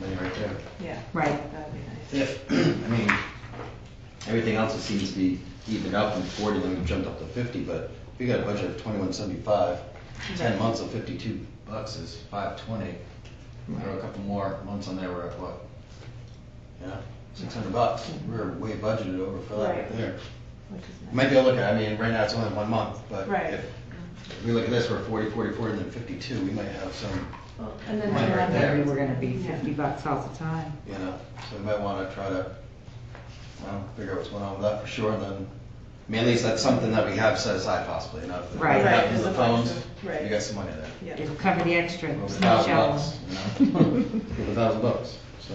E: money right there.
F: Yeah.
C: Right.
F: That'd be nice.
E: If, I mean, everything else seems to be even up from 40, then we jumped up to 50, but if you got a budget of 2175, 10 months of $52 is 520. There are a couple more months on there, we're at what? Yeah, $600. We're way budgeted over for that right
F: Right.
E: there.
F: Which is
E: You
F: nice.
E: might be able to look at, I mean, right now it's only 1 month, but
F: Right.
E: if we look at this, we're 40, 40, and then 52, we might have some,
G: And then
E: Money right there.
C: Maybe we're gonna be $50 all the time.
E: you know, so we might wanna try to, figure out what's going on with that for sure, and then, I mean, at least that's something that we have set aside possibly, you know, if
C: Right.
E: it
F: Right,
E: happens to
F: as
E: the
F: a
E: phones,
F: budget, right.
E: you got some money there.
F: Yeah.
C: It'll cover the extra
E: Over
C: snow shoveling.
E: $1,000, you know, over $1,000, so.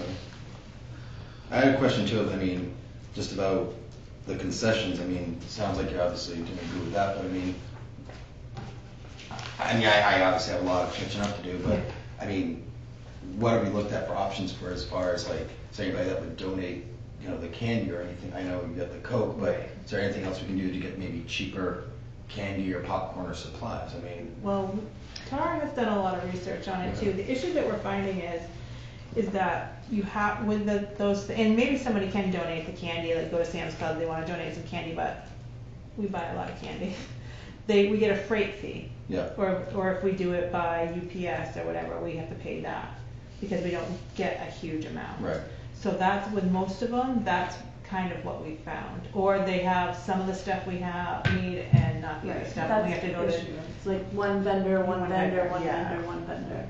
E: I had a question too, I mean, just about the concessions, I mean, it sounds like you're obviously doing good with that, but I mean, I obviously have a lot of catching up to do, but, I mean, what have we looked at for options for as far as like, is there anybody that would donate, the candy or anything? I know you got the Coke, but is there anything else we can do to get maybe cheaper candy or popcorn or supplies? I mean,
F: Well, Tara has done a lot of research on it too. The issue that we're finding is that you have, with those, and maybe somebody can donate the candy, like go to Sam's Club, they wanna donate some candy, but we buy a lot of candy. We get a freight fee.
E: yeah,
F: Or if we do it by UPS or whatever, we have to pay that, because we don't get a huge amount.
E: right.
F: So that's, with most of them, that's kind of what we found. Or they have some of the stuff we need and not the other stuff, and we have to go to.
G: It's like one vendor, one
F: One
G: vendor,
F: vendor,
G: one
F: yeah.
G: vendor, one vendor.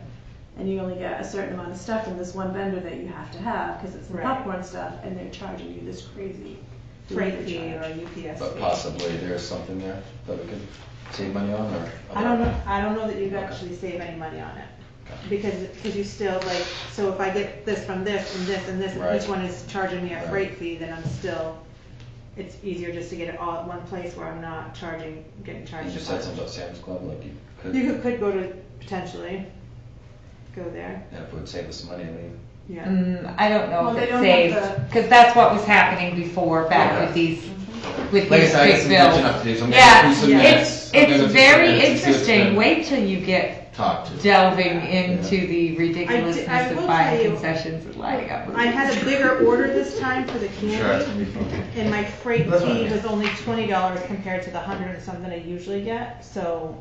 G: And you only get a certain amount of stuff from this one vendor that you have to have, because it's the
F: Right.
G: popcorn stuff, and they're charging you this crazy
F: Freight
G: delivery
F: fee or
G: charge.
F: UPS
E: But
F: fee.
E: possibly there's something there that we could save money on, or?
F: I don't know that you'd actually save any money on it. Because you still like, so if I get this from this and this and this, and
E: Right.
F: each one is charging me a
E: Right.
F: freight fee, then it's easier just to get it all at one place where I'm not getting charged.
E: You just
F: a bunch.
E: said something about Sam's Club, like you could,
F: You could go to, potentially, go there,
E: and if it would save us some money, I mean,
F: yeah.
C: I don't know
G: Well,
C: if
G: they
C: it
G: don't
C: saves,
G: have
C: because that's what was happening before, back
E: Okay.
C: with these, with
E: like I
C: these
E: said, I got
C: big
E: some
C: bills.
E: catching up to do, so I'm gonna
C: Yeah,
E: do some
F: yeah.
E: minutes. I'm gonna
C: it's
E: do some
C: very
E: minutes and see what's
C: interesting,
E: been
C: wait till you get
E: talked to.
C: delving into the
F: I
C: ridiculousness
F: will
C: of buying
F: tell you,
C: concessions and lighting up.
F: I had a bigger order this time for the
E: I'm sure that's
F: candy,
E: gonna be fun.
F: and my freight
E: That's
F: fee
E: fine.
F: was only $20 compared to the 100 and something I usually get, so,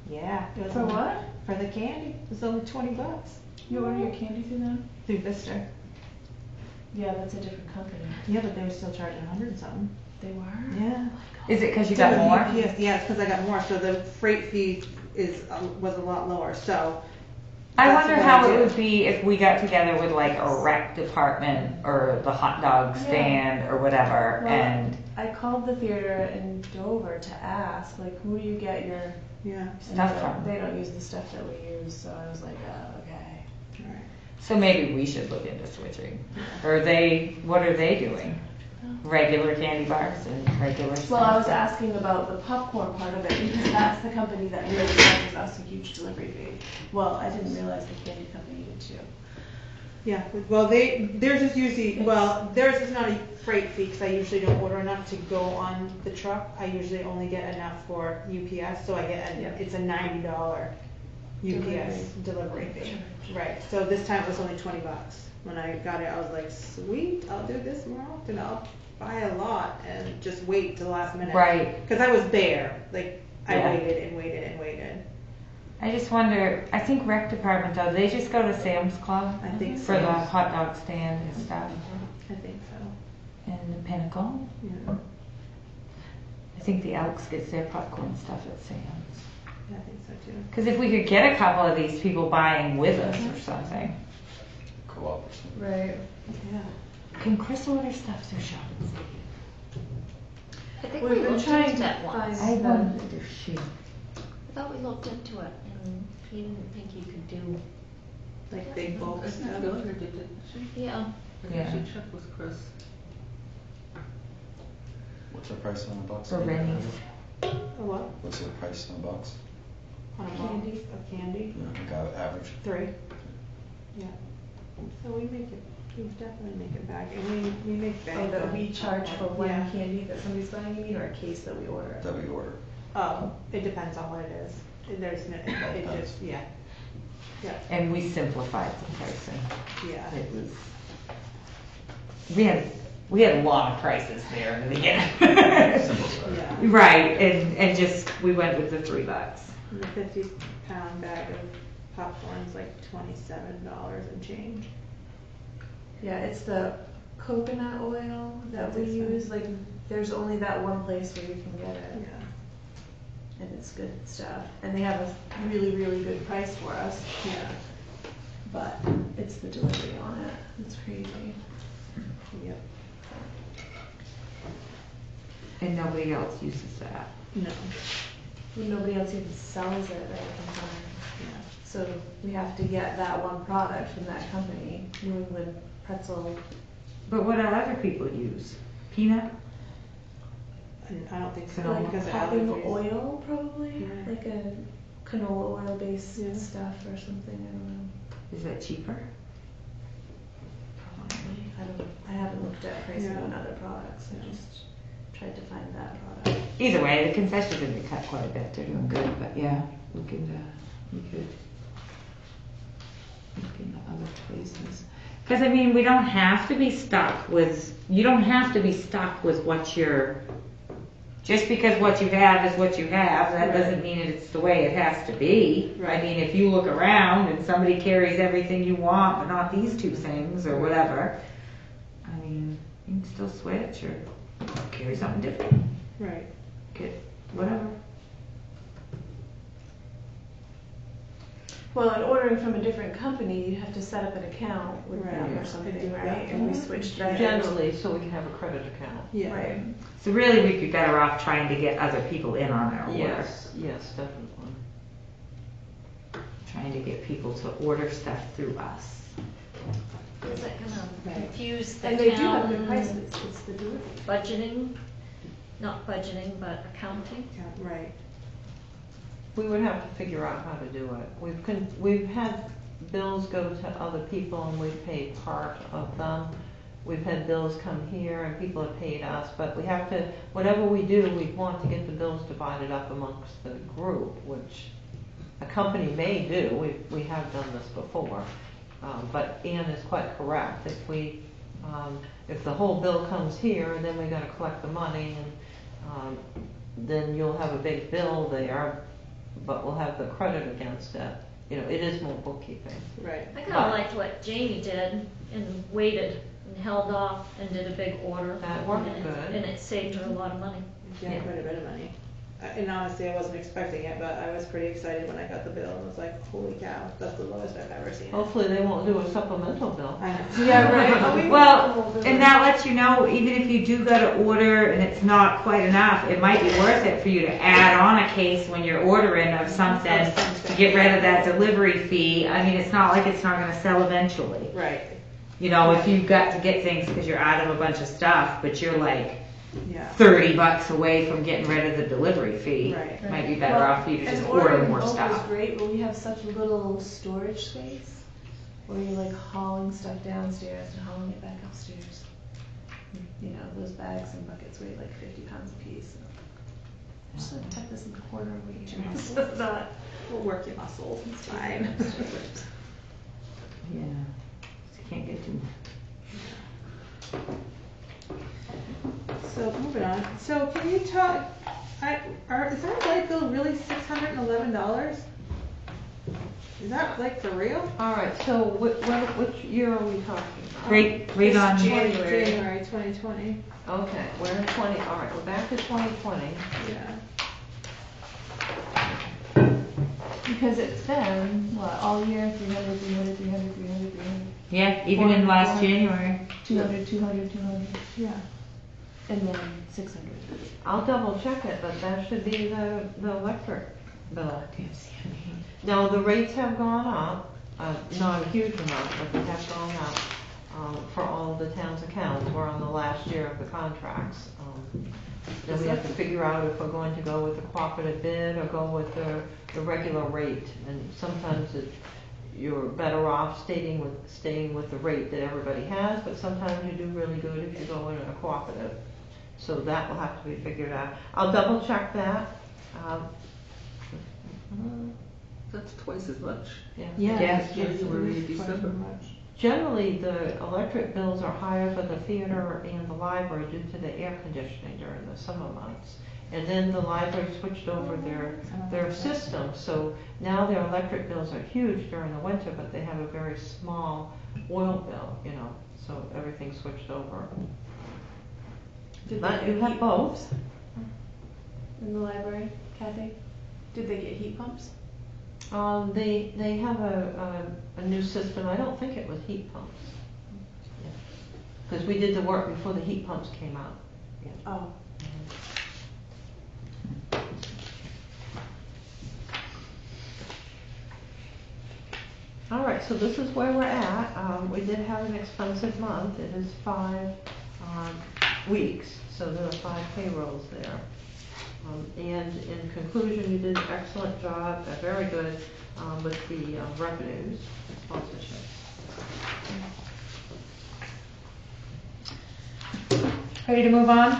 F: yeah. It was
G: For
F: only-
G: what?
F: For the candy, it was only $20
G: You order your candy through them?
F: through Vista.
G: Yeah, that's a different company.
F: Yeah, but they were still charging 100 and something.
G: They were?
F: Yeah.
C: Is it because you
F: So
C: got
F: with
C: more?
F: UPS, yeah, it's because I got more, so the freight fee was a lot lower, so.
C: I
F: that's
C: wonder
F: what
C: how
F: I
C: it
F: did.
C: would be if we got together with like a rec department or the hot dog stand or whatever,
G: Well,
C: and
G: I called the theater in Dover to ask, like, who do you get your
F: Yeah,
G: and
C: stuff from.
G: They don't use the stuff that we use, so I was like, oh, okay.
F: alright.
C: So maybe we should look into switching. Or what are they doing? Regular candy bars and regular stuff?
G: Well, I was asking about the popcorn part of it, because that's the company that really charges us a huge delivery fee. Well, I didn't realize the candy company did too.
F: Yeah, well, theirs is usually, well, theirs is not a freight fee, because I usually don't order enough to go on the truck. I usually only get enough for UPS, so it's a $90 UPS delivery fee. Right, so this time it was only $20. When I got it, I was like, sweet, I'll do this more often, I'll buy a lot and just wait till the last minute.
C: Right.
F: Because I was there, like, I
C: Yeah.
F: waited and waited and waited.
C: I just wonder, I think rec department though, they just go to Sam's Club
F: I think
C: for
F: so.
C: the hot dog stand and stuff.
F: I think so,
C: And the Pinnacle.
F: yeah,
C: I think the Elks gets their popcorn stuff at Sam's.
F: I think so too.
C: Because if we could get a couple of these people buying with us or something.
E: Co-op or something.
G: Right.
F: Yeah.
C: Can Chris order stuff through Shop and Save?
B: I think
G: We've
B: we
G: been
B: looked
G: trying
B: into
G: to
B: that once.
G: find-
C: I wondered if she.
B: I thought we looked into it, and he didn't think you could do,
F: Like big bulk
A: I
F: stuff.
A: feel like I did, didn't she?
B: yeah.
A: I
C: Yeah.
A: should check with Chris.
E: What's the price on a box?
C: For Rennie's.
F: A what?
E: What's the price on a box?
F: On a
G: Candy.
F: box of candy?
E: Like average.
F: 3. Yeah. So we definitely make it back, and we make
G: So
F: bank.
G: that
F: on
G: we charge for one
F: Yeah.
G: candy that somebody's buying, you mean, or a case that we order?
E: That we order.
F: Oh, it depends on what it is. There's no, it just, yeah. Yeah,
C: And we simplified the pricing.
F: yeah.
C: It was. We had a lot of prices there in the beginning.
E: Simple stuff.
F: Yeah.
C: Right, and just, we went with the $3.
F: And the 50-pound bag of popcorn's like $27 and change.
G: Yeah, it's the coconut oil that
F: That's
G: we
F: expensive.
G: use, like, there's only that one place where you can get it.
F: Yeah.
G: And it's good stuff. And they have a really, really good price for us.
F: Yeah.
G: But it's the delivery on it. It's crazy.
F: Yep.
C: And nobody else uses that.
F: No.
G: Well, nobody else even sells it that I can find.
F: Yeah.
G: So we have to get that one product from that company, New England Pretzel.
C: But what do other people use? Peanut?
F: And I don't think so,
C: Canola.
F: because of
G: Popping
F: allergies.
G: oil, probably,
F: Yeah.
G: like a canola oil based
F: Yeah.
G: stuff or something. I don't know.
C: Is that cheaper?
G: I haven't looked at pricing
F: Yeah.
G: on other products, I just tried to find that product.
C: Either way, the concessions have been cut quite a bit. They're doing good, but yeah, we could look into other places. Because I mean, we don't have to be stuck with. You don't have to be stuck with what you're. Just because what you have is what you have, that
F: Right.
C: doesn't mean it's the way it has to be. I
F: Right.
C: mean, if you look around and somebody carries everything you want, but not these two things or whatever, I mean, you can still switch or carry something different.
F: Right.
C: Get whatever.
G: Well, in ordering from a different company, you have to set up an account with them
F: Right.
G: or something,
F: Yeah.
G: right? And we switched that.
A: Generally, so we can have a credit account.
F: Yeah.
G: Right.
C: So really, we'd be better off trying to get other people in on our order.
A: Yes, definitely.
C: Trying to get people to order stuff through us.
B: Is that gonna
F: Right.
B: confuse the
G: And they do have good
B: town
G: prices, it's the delivery.
B: budgeting? Not budgeting, but accounting?
F: Yeah, right.
A: We would have to figure out how to do it. We've had bills go to other people and we've paid part of them. We've had bills come here and people have paid us, but we have to, whatever we do, we want to get the bills divided up amongst the group, which a company may do. We have done this before. But Ann is quite correct. If the whole bill comes here and then we gotta collect the money and, then you'll have a big bill there, but we'll have the credit against it. You know, it is more bookkeeping.
F: Right.
B: I kinda liked what Jamie did and waited and held off and did a big order.
A: That worked
B: And it-
A: good.
B: And it saved her a lot of money.
F: Yeah, quite a bit of money. And honestly, I wasn't expecting it, but I was pretty excited when I got the bill and was like, holy cow, that's the lowest I've ever seen.
A: Hopefully they won't do a supplemental bill.
F: I know.
G: Yeah, right.
C: Well, and that lets you know, even if you do go to order and it's not quite enough, it might be worth it for you to add on a case when you're ordering of something to get rid of that delivery fee. I mean, it's not like it's not gonna sell eventually.
F: Right.
C: You know, if you've got to get things because you're out of a bunch of stuff, but you're like
F: Yeah.
C: $30 away from getting rid of the delivery fee,
F: Right.
C: it might be better off for you to
G: And
C: just order
G: ordering
C: more
G: bulk is
C: stuff.
G: great, but we have such little storage space where you're like hauling stuff downstairs and hauling it back upstairs. You know, those bags and buckets weigh like 50 pounds a piece. I'm just gonna tuck this in the corner where you can not.
F: We'll work your muscles, it's fine.
C: Yeah, you can't get too.
F: So moving on. So can you talk? Is our light bill really $611? Is that like for real?
A: All right, so which year are we talking about?
C: Read on.
F: January 2020.
A: Okay, we're in 20, all right, we're back to 2020.
F: Yeah.
G: Because it's been, what, all year, 300, 300, 300, 300, 300,
C: Yeah, even in last January.
G: 200, 200, 200,
F: Yeah.
G: and then 600.
A: I'll double check it, but that should be the electric bill. Now, the rates have gone up, not a huge amount, but they have gone up for all of the town's accounts. We're on the last year of the contracts. Then we have to figure out if we're going to go with the cooperative bid or go with the regular rate. And sometimes you're better off staying with the rate that everybody has, but sometimes you do really good if you go in a cooperative. So that will have to be figured out. I'll double check that.
H: That's twice as much.
A: Yeah.
C: Yeah.
H: January, December.
A: Generally, the electric bills are higher for the theater and the library due to the air conditioning during the summer months. And then the library switched over their system, so now their electric bills are huge during the winter, but they have a very small oil bill, you know, so everything switched over. But you have both.
G: In the library, Kathy? Did they get heat pumps?
A: They have a new system. I don't think it was heat pumps. Because we did the work before the heat pumps came out.
G: Oh.
A: All right, so this is where we're at. We did have an expensive month. It is 5 weeks, so there are 5 payrolls there. And in conclusion, you did an excellent job, very good with the revenues and sponsorships.
C: Ready to move on?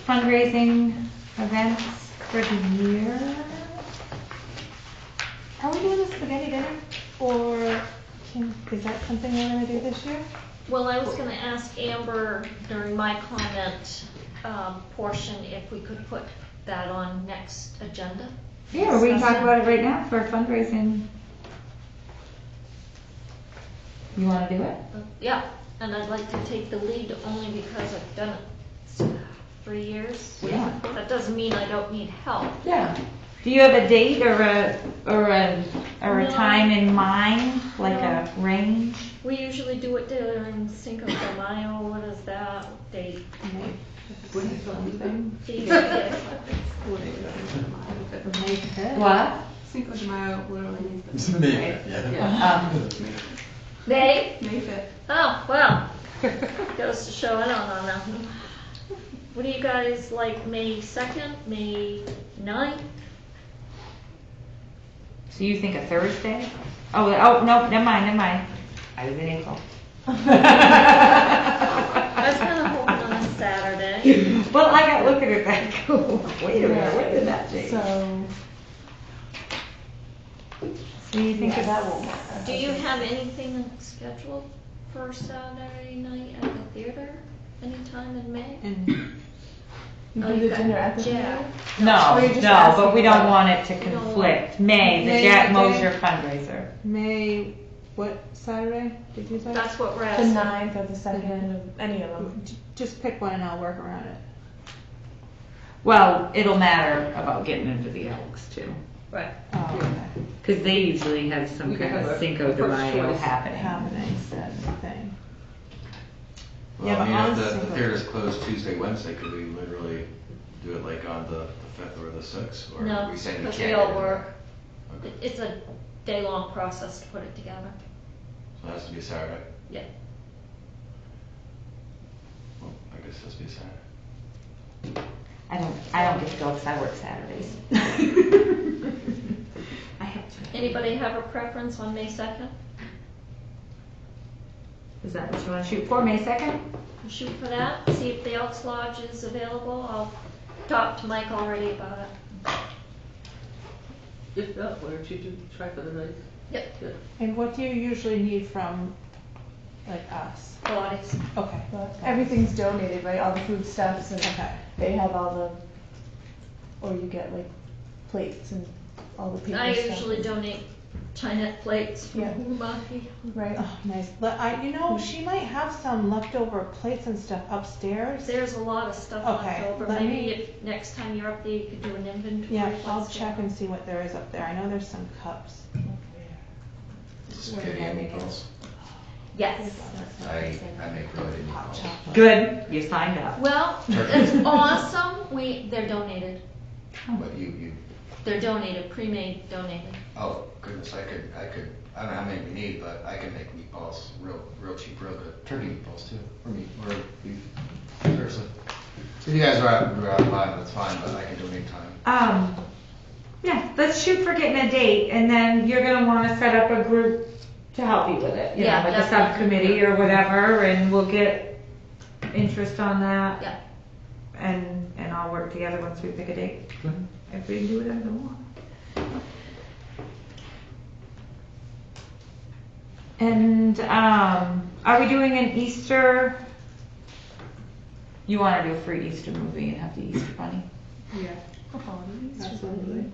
C: Fundraising events for the year.
F: Are we doing the spaghetti dinner? Or is that something we're gonna do this year?
B: Well, I was gonna ask Amber during my comment portion if we could put that on next agenda.
C: Yeah, we can talk about it right now for fundraising. You wanna do it?
B: Yeah, and I'd like to take the lead only because I've done it 3 years.
C: Yeah.
B: That doesn't mean I don't need help.
C: Yeah. Do you have a date or a
B: No.
C: time in mind, like
B: No.
C: a range?
B: We usually do it during Cinco de Mayo. What is that date?
A: What is something?
F: May 5th?
C: What?
D: Cinco de Mayo literally means
E: Maybe, yeah.
B: May?
D: May 5th.
B: Oh, well, goes to show I don't know nothing. What do you guys like, May 2nd, May 9th?
C: So you think a Thursday? Oh, no, never mind. I was in April.
B: I was kind of hoping on a Saturday.
C: Well, I got looking at that. Wait a minute, when did that change?
G: So,
C: So you think
G: yeah,
C: it's
G: that won't matter.
B: Do you have anything scheduled for Saturday night at the theater anytime in May?
F: And
G: You
B: Oh,
G: do
B: you
G: the
B: got
G: dinner at the
B: Jack.
G: theater?
C: No,
G: Or you're just
C: no,
G: asking
C: but we don't
G: about-
C: want it to
B: You don't
C: conflict. May, the
F: May
C: Jack
F: what day?
C: Mosier fundraiser.
F: May, what Saturday did you say?
B: That's what we're
G: The
B: asking.
G: 9th or the 2nd, of any of them.
F: Just pick one and I'll work around it.
C: Well, it'll matter about getting into the Elks too.
B: Right.
F: Oh, okay.
C: Because they usually have some
A: We can
C: kind
A: have
C: of
A: a
C: Cinco de
A: first
C: Mayo
A: choice.
C: happening.
F: Happening, said thing.
E: Well,
F: Yeah,
E: I
F: but
E: mean,
F: on
E: if the
F: Cinco-
E: theater's closed Tuesday, Wednesday, could we literally do it like on the 5th or the 6th? Or
B: No,
E: are we saying we
B: because
E: can't?
B: we all
E: do that?
B: work.
E: Okay,
B: It's a day-long process to put it together.
E: so it has to be a Saturday.
B: Yeah.
E: Well, I guess it has to be a Saturday.
C: I don't get to go because I work Saturdays. I have to.
B: Anybody have a preference on May 2nd?
C: Is that what you want to shoot for, May 2nd?
B: We'll shoot for that, see if the Elks Lodge is available. I'll talk to Mike already about it.
A: If not, why don't you try for the night?
B: Yep,
A: Yeah.
F: And what do you usually need from, like, us?
B: Pilates.
F: Okay.
G: But everything's donated, right? All the food stuffs and
F: Okay.
G: they have all the, or you get like plates and all the paper
B: I
G: stuff.
B: usually donate Chinette plates from
G: Yeah.
B: Umaki.
G: Right.
F: Oh, nice. She might have some leftover plates and stuff upstairs.
B: There's a lot of stuff
F: Okay,
B: left over.
F: let
B: Maybe
F: me-
B: if next time you're up there, you could do an inventory.
F: Yeah,
B: of
F: I'll
B: what's
F: check
B: there.
F: and see what there is up there. I know there's some cups.
E: Spaghetti and meatballs.
B: Yes.
E: I make really good
F: Hot
E: meatballs.
F: chocolate.
C: Good, you signed up.
B: Well, it's awesome. They're donated.
E: But you,
B: They're donated, pre-made, donated.
E: oh goodness, I don't know how many we need, but I can make meatballs real cheap, real good. Turkey meatballs too, or beef. Seriously. If you guys are out buying, that's fine, but I can donate time.
C: Yeah, let's shoot for getting a date, and then you're gonna wanna set up a group to help you with it, you know,
B: Yeah,
C: like a
B: definitely.
C: subcommittee or whatever, and we'll get interest on that.
B: Yeah.
C: And I'll work together once we pick a date, if we can do whatever we want. And, are we doing an Easter? You wanna do a free Easter movie and have the Easter bunny?
F: Yeah, absolutely.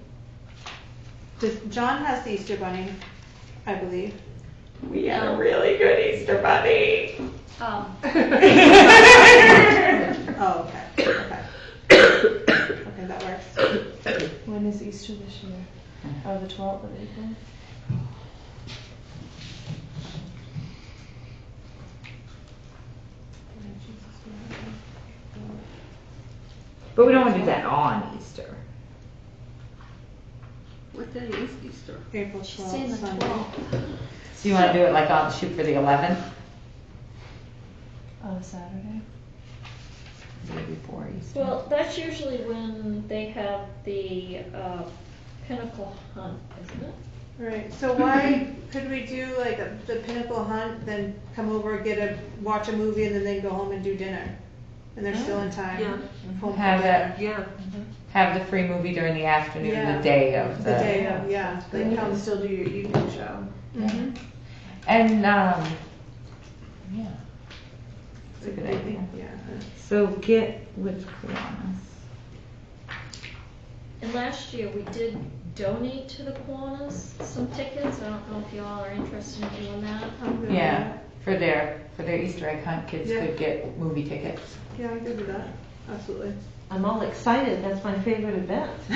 F: John has the Easter bunny, I believe.
C: We had a really good Easter bunny.
F: Oh, okay, okay. Okay, that works.
G: When is Easter this year? Oh, the 12th of April?
C: But we don't wanna do that on Easter.
A: What day is Easter?
F: April
B: She's saying
F: 12th,
B: the
F: Sunday.
B: 12th.
C: So you wanna do it like on, shoot for the 11th?
G: Oh, Saturday?
C: Day before Easter.
B: Well, that's usually when they have the pinnacle hunt, isn't it?
F: Right, so why could we do like the Pinnacle Hunt, then come over, watch a movie, and then go home and do dinner? and they're still in time.
A: Yeah.
F: Home for
C: Have
F: dinner.
C: it,
A: Yeah.
C: have the free movie during the afternoon,
F: Yeah.
C: the day of
F: The day of, yeah.
G: Then you can still do your evening show.
F: Mhm.
C: And, yeah. It's a good idea.
F: Yeah.
C: So get with Kiwanis.
B: And last year, we did donate to the Kiwanis some tickets. I don't know if you all are interested in doing that.
F: I'm good with
C: Yeah,
F: that.
C: for their Easter egg hunt, kids
F: Yeah.
C: could get movie tickets.
F: Yeah, I could do that. Absolutely.
I: I'm all excited, that's my favorite event.
C: The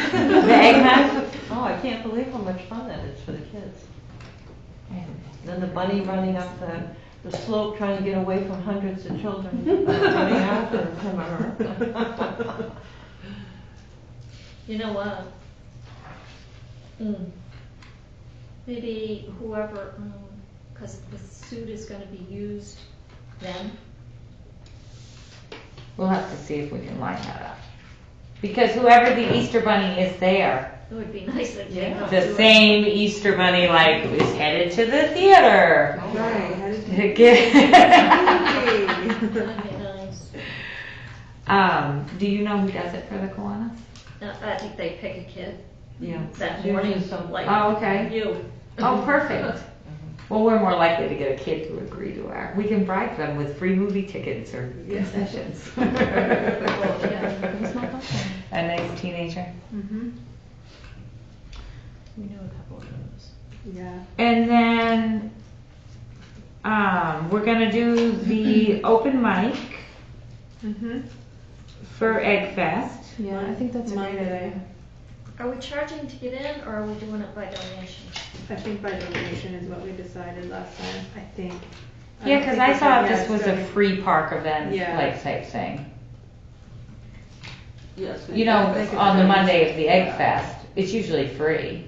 C: egg hunt?
I: Oh, I can't believe how much fun that is for the kids. Then the bunny running up the slope trying to get away from hundreds of children running after him or her.
B: You know what? Maybe whoever, because the suit is gonna be used then.
C: We'll have to see if we can line that up. Because whoever the Easter bunny is there,
B: It would be nice if they come
C: the
B: do it.
C: same Easter bunny like is headed to the theater.
F: Right. How did
C: To
F: you
C: get-
B: That'd be nice.
C: Do you know who does it for the Kiwanis?
B: I think they pick a kid
I: Yeah.
B: that
I: Usually
B: morning,
I: some-
B: like
C: Oh, okay.
B: you.
C: Oh, perfect. Well, we're more likely to get a kid to agree to our. We can bribe them with free movie tickets or concessions.
B: Well, yeah.
C: A nice teenager.
F: Mhm.
G: We know a couple of those.
F: Yeah.
C: And then we're gonna do the open mic
F: Mhm.
C: for Egg Fest.
G: Yeah, I think that's a great
F: Monday.
G: idea.
B: Are we charging to get in, or are we doing it by donation?
F: I think by donation is what we decided last time. I think.
C: Yeah,
F: don't
C: because
F: think
C: I
F: we
C: thought
F: said
C: this was a
F: yes,
C: free park event,
F: Yeah.
C: like type thing.
A: Yes.
C: You know,
F: I think it's
C: on the
F: free.
C: Monday of the Egg Fest, it's usually free.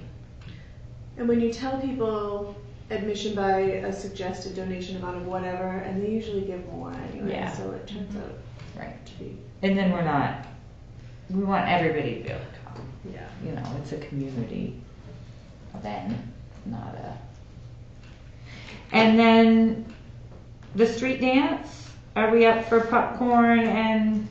G: And when you tell people admission by a suggested donation amount of whatever, and they usually give more anyway,
C: Yeah.
G: so it turns out
C: Right.
G: to be.
C: And then we want everybody to be able to come.
F: Yeah.
C: You know, it's a community event, not a. And then the street dance, are we up for popcorn and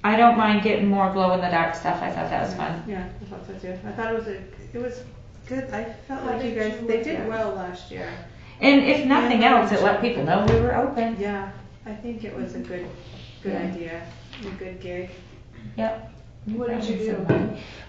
C: I don't mind getting more glow in the dark stuff. I thought that was fun.
F: Yeah, I thought so too. I thought it was good. I felt
G: How
F: like you
G: did
F: guys,
G: you
F: they
G: look
F: did
G: at it?
F: well last year.
C: And if nothing
F: Yeah.
C: else, it let people know we were open.
F: Yeah, I think it was a good
C: Yeah.
F: idea, a good gig.
C: Yep.
G: What did you do?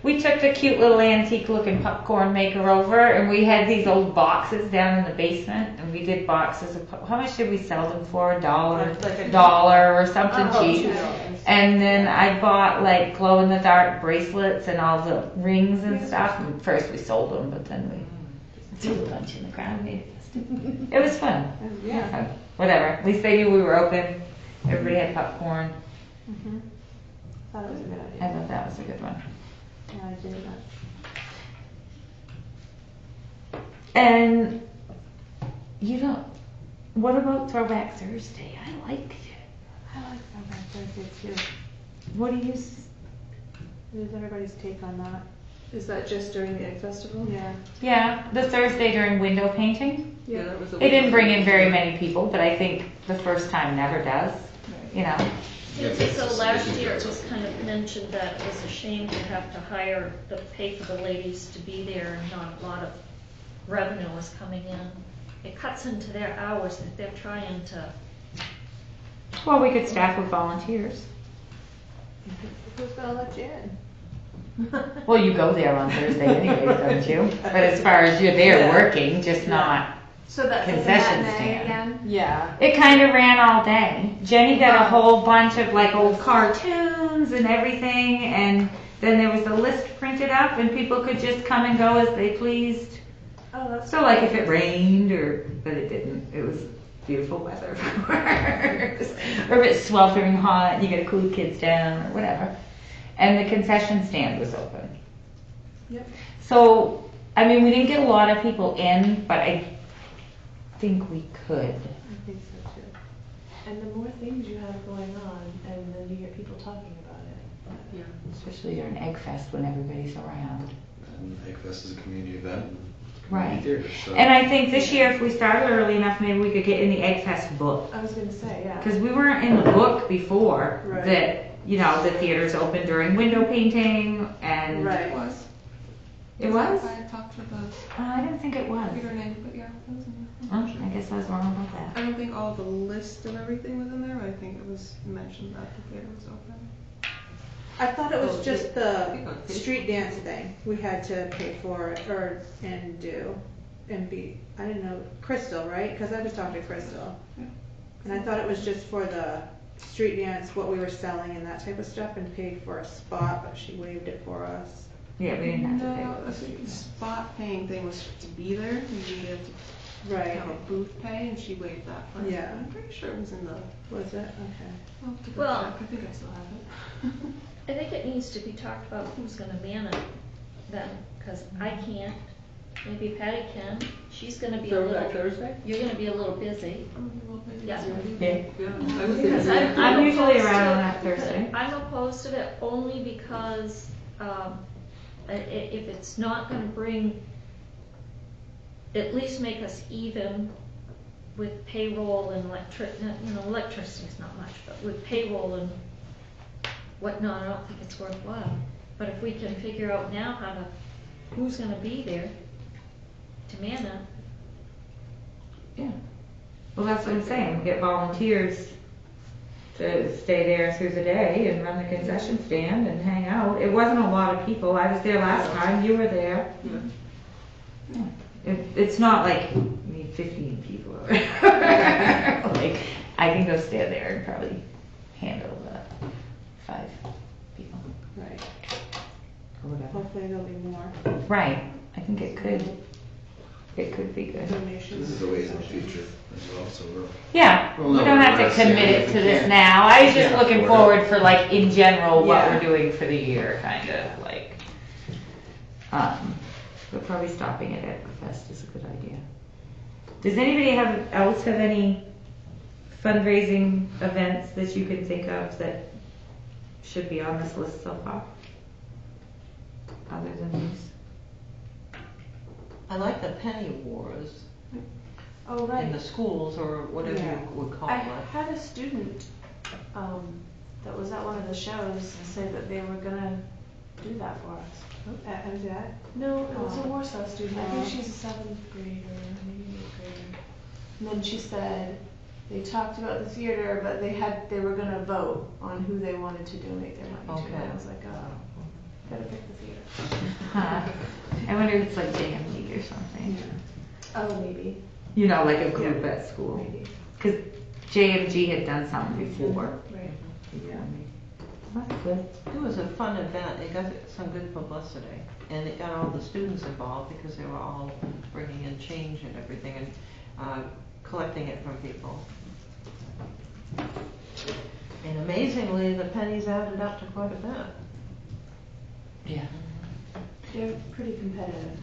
C: We took the cute little antique looking popcorn maker over and we had these old boxes down in the basement and we did boxes of, how much did we sell them for?
F: Like a
C: $1 or something
F: Oh,
C: cheap.
F: $2.
C: And then I bought like glow in the dark bracelets and all the rings and stuff. And first we sold them, but then we threw a bunch in the ground. Made it festive. It was fun.
F: Yeah.
C: Fun. Whatever. At least they knew we were open. Everybody had popcorn.
F: Mm-hmm. Thought it was a good
C: I
F: idea.
C: thought that was a good one.
F: Yeah, I did that.
C: And you know, what about Throwback Thursday? I liked it.
F: I like Throwback Thursday too.
C: What do you?
F: What is everybody's take on that?
G: Is that just during the Egg Festival?
F: Yeah.
C: Yeah, the Thursday during window painting.
A: Yeah, that was a.
C: It didn't bring in very many people, but I think the first time never does. You know.
B: So last year it was kind of mentioned that it was a shame to have to pay for the ladies to be there and not a lot of revenue was coming in. It cuts into their hours that they're trying to.
C: Well, we could staff with volunteers.
F: Who's gonna let you in?
C: Well, you go there on Thursday anyways, don't you? But as far as you're there
F: Yeah.
C: working, just not.
G: So that's like a
C: Concession
G: matinee
C: stand.
G: again?
F: Yeah.
C: It kind of ran all day. Jenny got a whole bunch of like old cartoons and everything, and then there was a list printed up, and people could just come and go as they pleased.
G: Oh, that's
C: So like if it rained but it didn't. It was beautiful weather, of course. Or if it's sweltering hot, you gotta cool the kids down or whatever. And the concession stand was open.
G: Yep.
C: So, I mean, we didn't get a lot of people in, but I think we could.
F: I think so too.
G: And the more things you have going on, and then you hear people talking about it.
C: Especially during Egg Fest when everybody's around.
E: And Egg Fest is a community event.
C: Right.
E: theaters, so.
C: And I think this year, if we started early enough, maybe we could get in the Egg Fest book.
G: I was gonna say, yeah.
C: Because we weren't in the book before
F: Right.
C: that, you know, the theaters open during window painting and.
F: Right.
D: It was.
C: It was?
D: I talked to the,
C: I didn't think it
D: I
C: was.
D: forget her name, but yeah, it was in there.
C: Oh, I guess I was wrong about that.
D: I don't think all the list of everything was in there, but I think it was mentioned that the theater was open.
F: I thought it was
A: Oh,
F: just
A: I
F: the
A: think on Facebook.
F: street dance thing we had to pay for and do and be. I didn't know Crystal, right? Because I was talking to Crystal,
D: Yeah.
F: and I thought it was just for the street dance, what we were selling and that type of stuff, and paid for a spot, but she waived it for us.
C: Yeah, we didn't have to pay
D: No,
C: for
D: I
C: the
D: think
C: street.
D: the spot paying thing was to be there. You needed to
F: Right.
D: have a booth pay, and she waived that part.
F: Yeah.
D: I'm pretty sure it was in the.
F: Was it? Okay.
D: I'll have to go
B: Well-
D: check. I think I still have it.
B: I think it needs to be talked about who's gonna man it then, because I can't, maybe Patty can, she's gonna be a little,
A: Thursday?
B: you're gonna be a little busy. Yeah.
C: Yeah.
A: Yeah, I was
B: Because
A: there.
C: I'm usually
B: opposed
C: around
B: to
C: on
B: it
C: that
B: because-
C: Thursday.
B: I'm opposed to it only because, if it's not gonna bring, at least make us even with payroll and electricity's not much, but with payroll and whatnot, I don't think it's worthwhile. But if we can figure out now who's gonna be there to man it,
C: Yeah. Well, that's what I'm saying. We get volunteers to stay there through the day and run the concession stand and hang out. It wasn't a lot of people. I was there last time. You were there.
A: Yeah.
C: It's not like we need 15 people. Like, I can go stand there and probably handle the 5 people
F: Right.
C: or whatever.
F: Hopefully there'll be more
C: Right. I think it could be good.
F: donations.
E: This is a ways in the future as well, so we're.
C: Yeah,
E: Well,
C: we
E: no,
C: don't have
E: we're
C: to
E: not saying
C: commit it
E: we
C: to this
E: can't-
C: now. I was just
E: can't
C: looking
E: afford
C: forward
E: it.
C: for like in general what
F: Yeah.
C: we're doing for the year, kind of like. But probably stopping at Equifest is a good idea. Does anybody else have any fundraising events that you can think of that should be on this list so far? Other than these?
I: I like the penny wars
G: Oh,
I: in
G: right.
I: the schools or whatever
F: Yeah.
I: you would call
G: I
I: it.
G: had a student, that was at one of the shows say that they were gonna do that for us.
F: At MDI?
G: No, it was a
F: Oh.
G: Warsaw student. I think she's a 7th grader, maybe an 8th grader. And then she said they talked about the theater, but they were gonna vote on who they wanted to donate their money to.
I: Okay.
G: And I was like, oh, gotta pick the theater.
C: Huh. I wonder if it's like Jam League or something.
G: Oh, maybe,
C: You know, like a group at school.
G: maybe.
C: Because JMG had done something before.
G: Right.
C: Yeah. That's good.
I: It was a fun event. It got some good publicity. And it got all the students involved because they were all bringing in change and everything and collecting it from people. And amazingly, the pennies added up to quite a bit.
C: Yeah.
G: They're pretty competitive.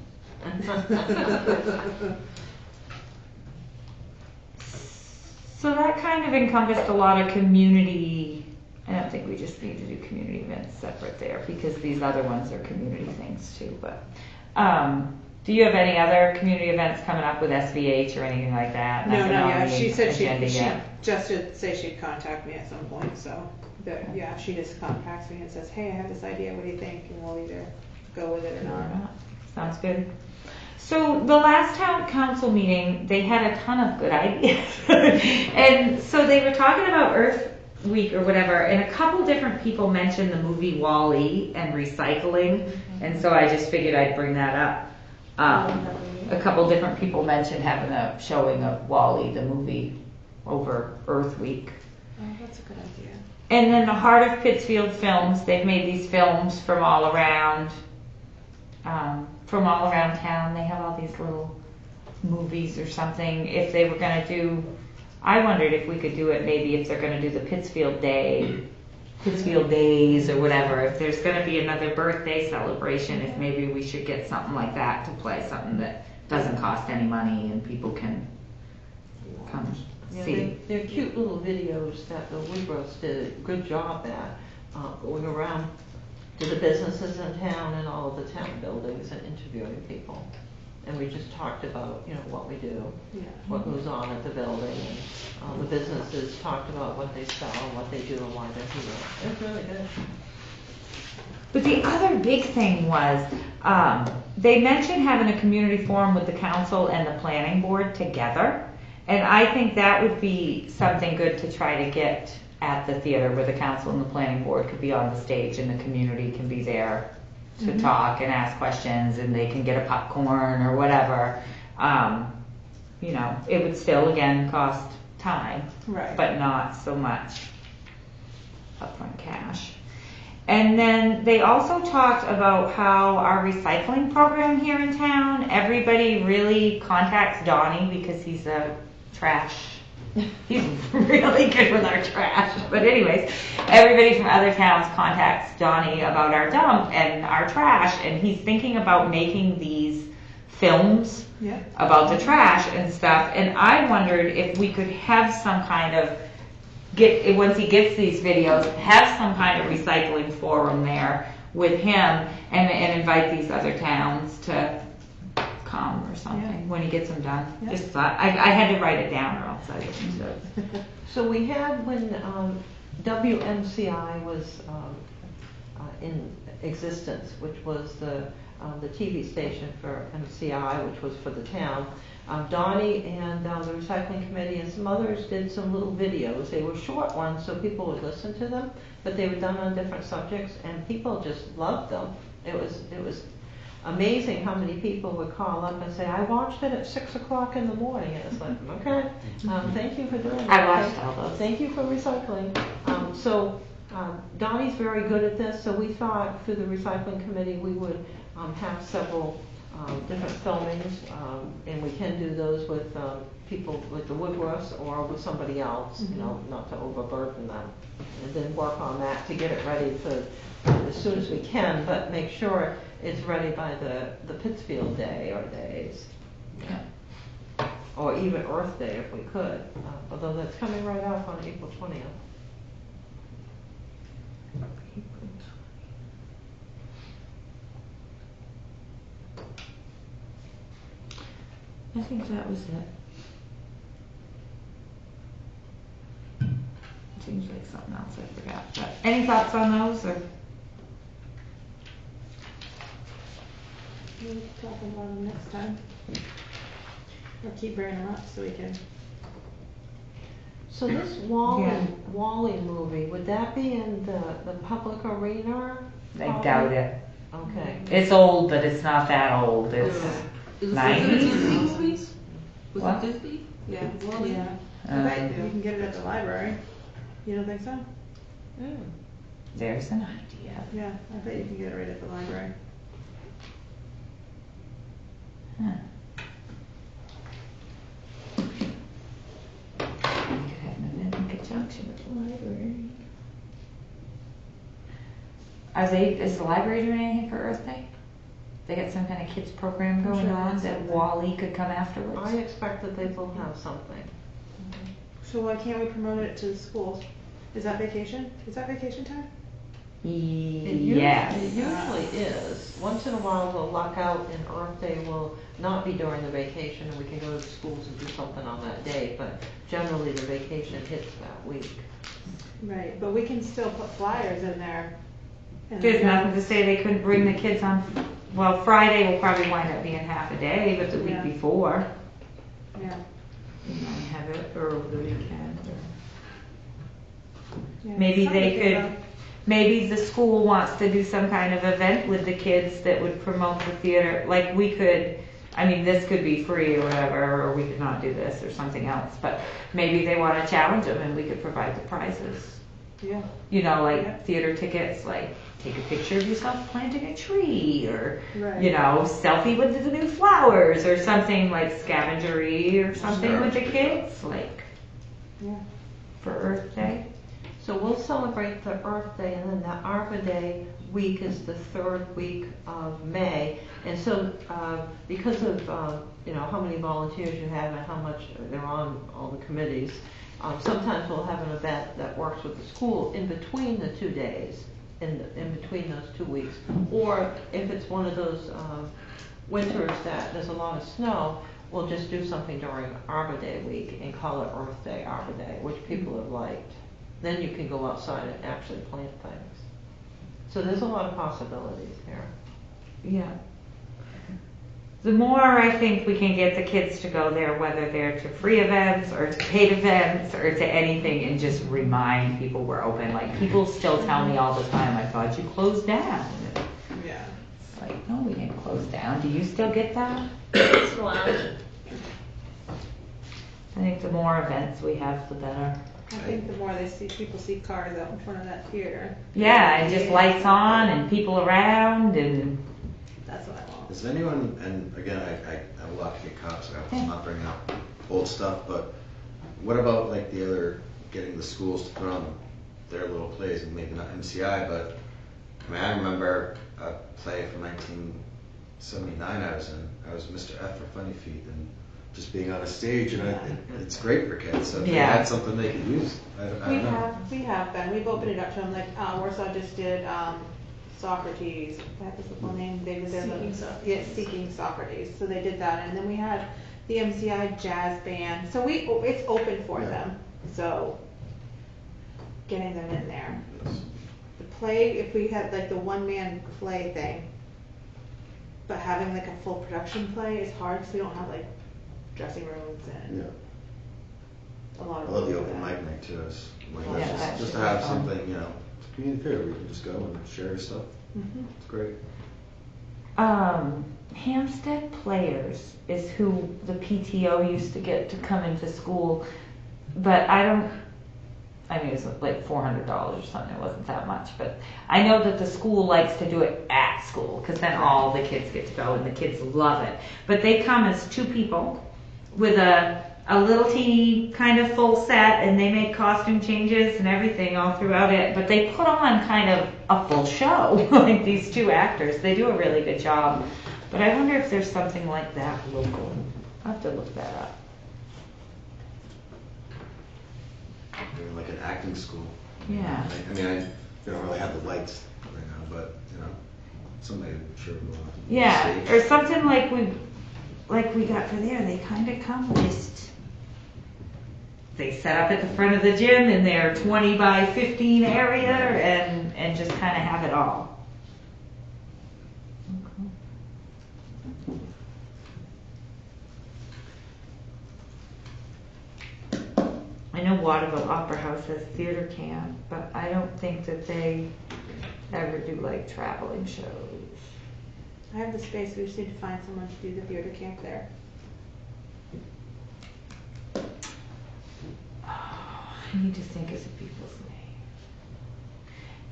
C: So that kind of encompassed a lot of community. I don't think we just need to do community events separate there because these other ones are community things too. But do you have any other community events coming up with SVH or anything like that?
F: No,
C: Nothing
F: no,
C: on
F: yeah.
C: the
F: She said she
C: agenda yet?
F: just did say she'd contact me at some point. So yeah, she just contacts me and says, hey, I have this idea. What do you think? And we'll either go with it or not.
C: Sounds good. So the last town council meeting, they had a ton of good ideas. And so they were talking about Earth Week or whatever, and a couple different people mentioned the movie Wall-E and recycling, and so I just figured I'd bring that up. A couple different people mentioned having a showing of Wall-E, the movie, over Earth Week.
F: Oh, that's a good idea.
C: And then the Heart of Pittsfield Films, they've made these films from all around town. They have all these little movies or something. If they were going to do, I wondered if we could do it maybe if they're going to do the Pittsfield Days or whatever. If there's going to be another birthday celebration, if maybe we should get something like that to play, something that doesn't cost any money and people can come
I: Yeah,
C: see.
I: they're cute little videos that the Woodruffs did a good job at, going around to the businesses in town and all of the town buildings and interviewing people. and we just talked about, you know, what we do,
F: Yeah.
I: what goes on at the building, and the businesses talked about what they sell, what they do, and why they're here. It's really good.
C: But the other big thing was, they mentioned having a community forum with the council and the planning board together. And I think that would be something good to try to get at the theater, where the council and the planning board could be on the stage and the community can be there to talk and ask questions, and they can get a popcorn or whatever. You know, it would still, again, cost time,
F: Right.
C: but not so much upfront cash. And then they also talked about how our recycling program here in town, everybody really contacts Donnie because he's a trash. He's really good with our trash. But anyways, everybody from other towns contacts Donnie about our dump and our trash, and he's thinking about making these films
F: Yeah.
C: about the trash and stuff. And I wondered if we could have some kind of once he gets these videos, have some kind of recycling forum there with him, and invite these other towns to come or something when he gets them done.
F: Yeah.
C: Just thought, I had to write it down or else I wouldn't have.
I: So we had, when WMCI was in existence, which was the TV station for MCI, which was for the town, Donnie and the recycling committee and some others did some little videos. They were short ones, so people would listen to them, but they were done on different subjects, and people just loved them. It was amazing how many people would call up and say, "I watched it at 6 o'clock in the morning," and it's like, okay, thank you for doing that.
C: I watched all those.
I: Thank you for recycling. Donnie's very good at this, so we thought through the recycling committee we would have several different filmings, and we can do those with people with the Woodworths or with somebody else, you know, not to overburden them, and then work on that to get it ready for as soon as we can, but make sure it's ready by the Pittsfield Day or days, or even Earth Day if we could, although that's coming right up on April 20th.
C: I think that was it. Seems like something else I forgot. But any thoughts on those, or?
F: We'll talk about them next time. Or keep bringing them up so we can.
I: So this Wall-E movie, would that be in the public arena?
C: I doubt it.
I: Okay.
C: It's old, but it's not that old. It's
A: Is it
C: 90s.
A: Disney movies? Was
C: What?
A: it Disney?
F: Yeah.
A: Wall-E?
F: Yeah. I bet you can get it at the library. You don't think so?
C: There's an idea.
F: Yeah, I bet you can get it right at the library.
C: Huh. We could have an event in conjunction with the library. Is the library doing anything for Earth Day? They got some kind of kids program going
F: sure
C: on
F: there's
C: that
F: something.
C: Wall-E could come afterwards?
I: I expect that they will have something.
F: So why can't we promote it to the schools? Is that vacation? Is that vacation time?
C: Yes.
I: It usually is. Once in a while we'll luck out and Earth Day will not be during the vacation and we can go to the schools and do something on that day, but generally the vacation hits that week.
F: Right, but we can still put flyers in there. And
C: There's
F: then-
C: nothing to say they couldn't bring the kids on, well, Friday will probably wind up being half a day, but the week
F: Yeah.
C: before,
F: Yeah.
C: you might have it over the weekend.
F: Yeah,
C: Maybe
F: something
C: they
F: to
C: could,
F: think about.
C: maybe the school wants to do some kind of event with the kids that would promote the theater. Like we could, I mean, this could be free or whatever, or we could not do this or something else. But maybe they want to challenge them and we could provide the prizes.
F: Yeah.
C: You know, like
F: Yeah.
C: theater tickets, like take a picture of yourself planting a tree, or
F: Right.
C: you know, selfie with the new flowers, or something like scavengery or something with the kids, like
F: Yeah.
C: for Earth Day.
I: So we'll celebrate the Earth Day, and then the Arbor Day week is the third week of May. And so because of how many volunteers you have and how much they're on all the committees, sometimes we'll have an event that works with the school in between the 2 days, in between those 2 weeks. Or if it's one of those winters that there's a lot of snow, we'll just do something during Arbor Day week and call it Earth Day Arbor Day, which people have liked. Then you can go outside and actually plant things. So there's a lot of possibilities here.
C: Yeah. The more I think we can get the kids to go there, whether they're to free events or to paid events or to anything, and just remind people we're open. Like, people still tell me all the time, I thought you closed down.
F: Yeah.
C: It's like, no, we didn't close down. Do you still get that?
B: It's wild.
C: I think the more events we have, the better.
F: I think the more people see cars out in front of that theater.
C: Yeah, and just lights on and people around, and
F: That's what I want.
E: Is anyone, and again, I have a lot to get caught, so I'm not bringing up old stuff, but what about like the other, getting the schools to put on their little plays, and maybe not MCI, but I mean, I remember a play from 1979 I was in. I was Mr. F for Funny Feet, and just being on a stage, and it's great for kids. So if they
C: Yeah.
E: had something they could use, I don't know.
F: We have been. We've opened it up to them. Like Warsaw just did Socrates. That was the full name. They did
G: Seeking Socrates.
F: Yeah, Seeking Socrates. So they did that, and then we had the MCI jazz band. So it's open for
E: Yeah.
F: them. So getting them in there. The play, if we had like the one-man play thing, but having like a full production play is hard because we don't have like dressing rooms and
E: Yeah.
F: a lot
E: I
F: of.
E: love the
F: room for
E: open
F: that.
E: mic night too. It's like,
C: Yeah,
E: just
C: that's
E: to have
C: fun.
E: something, it's a community theater where you can just go and share your stuff.
F: Mhm.
E: It's great.
C: Hampstead Players is who the PTO used to get to come into school, but I mean, it was like $400 or something, it wasn't that much, but I know that the school likes to do it at school, because then all the kids get to go, and the kids love it. But they come as 2 people with a little teeny kind of full set, and they make costume changes and everything all throughout it, but they put on kind of a full show, like these 2 actors. They do a really good job, but I wonder if there's something like that local. I'll have to look that up.
E: Maybe like an acting school.
C: Yeah.
E: I mean, we don't really have the lights right now, but somebody I'm sure would want to.
C: Yeah, or something like we got for there. They kind of come just. They set up at the front of the gym in their 20 by 15 area and just kind of have it all. I know Waterville Opera House has theater camp, but I don't think that they ever do like traveling shows.
F: I have the space, we just need to find someone to do the theater camp there.
C: I need to think of the people's name.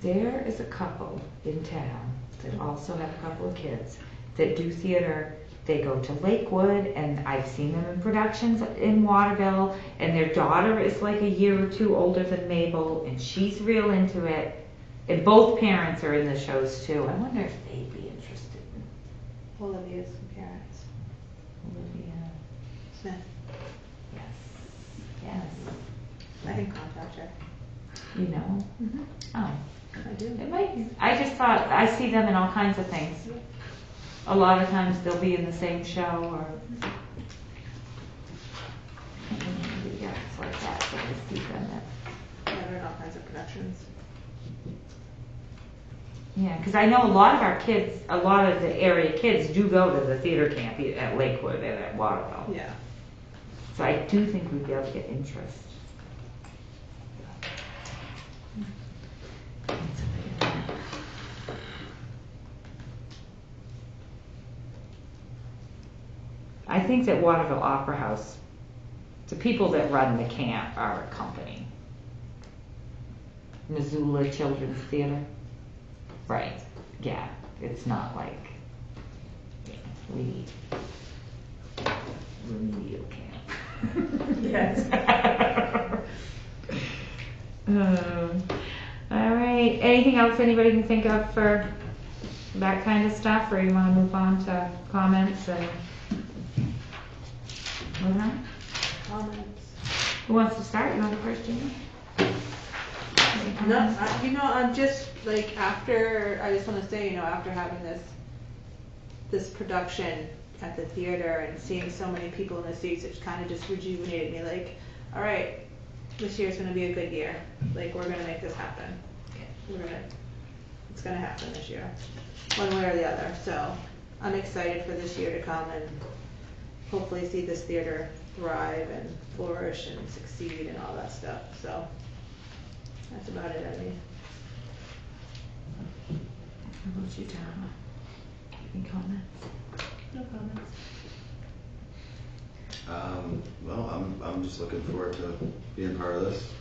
C: There is a couple in town that also have a couple of kids that do theater. They go to Lakewood, and I've seen them in productions in Waterville, and their daughter is like a year or 2 older than Mabel, and she's real into it. And both parents are in the shows too. I wonder if they'd be interested.
F: Olivia's parents.
C: Olivia.
F: Smith.
C: Yes. Yes.
F: I can contact her.
C: You know?
F: Mm-hmm.
C: Oh.
F: I do.
C: It might. I just thought I see them in all kinds of things. A lot of times they'll be in the same show or yeah, it's like that. So I see them.
F: Yeah, they're in all kinds of productions.
C: Yeah, because I know a lot of our kids, a lot of the area kids do go to the theater camp at Lakewood and at Waterville.
F: Yeah.
C: So I do think we'd be able to get interest. I think that Waterville Opera House, the people that run the camp are a company. Missoula Children's Theater. Right. Yeah. It's not like we need remedial camp.
F: Yes.
C: All right. Anything else anybody can think of for that kind of stuff, or you want to move on to comments and?
F: Comments.
C: Who wants to start? You want to first, Gina?
F: No, I'm just like after, I just want to say, after having this this production at the theater and seeing so many people in the seats, it kind of just rejuvenated me. Like, all right, this year's gonna be a good year. Like, we're gonna make this happen. It's gonna happen this year, one way or the other. So I'm excited for this year to come and hopefully see this theater thrive and flourish and succeed and all that stuff. So that's about it, I mean.
C: How about you, Tara? Any comments?
G: No comments.
E: Well, I'm just looking forward to being part of this.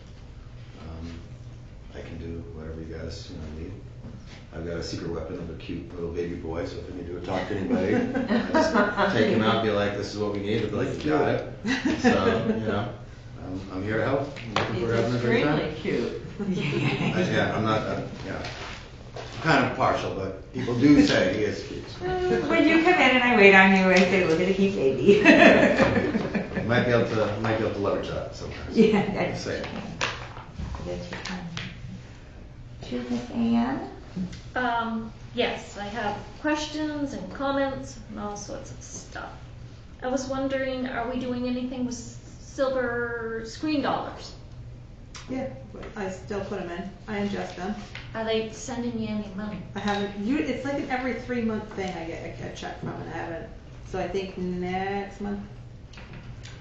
E: I can do whatever you guys need. I've got a secret weapon of a cute little baby boy, so if I need to talk to anybody, I just take him out and be like, this is what we need. They'll be like, you got it. So, I'm here to help. I'm looking
I: He's
E: forward to having a great time.
I: extremely cute.
E: Yeah, I'm not, kind of partial, but people do say he is cute.
C: When you come in and I wait on you, I say, look at a cute baby.
E: Might be able to leverage that sometimes.
C: Yeah,
E: Just saying.
C: Yes, you can. To Miss Anne?
B: Yes, I have questions and comments and all sorts of stuff. I was wondering, are we doing anything with silver screen dollars?
F: Yeah, I still put them in. I ingest them.
B: Are they sending you any money?
F: I haven't. It's like an every 3-month thing I get a check from, and I haven't. So I think next month.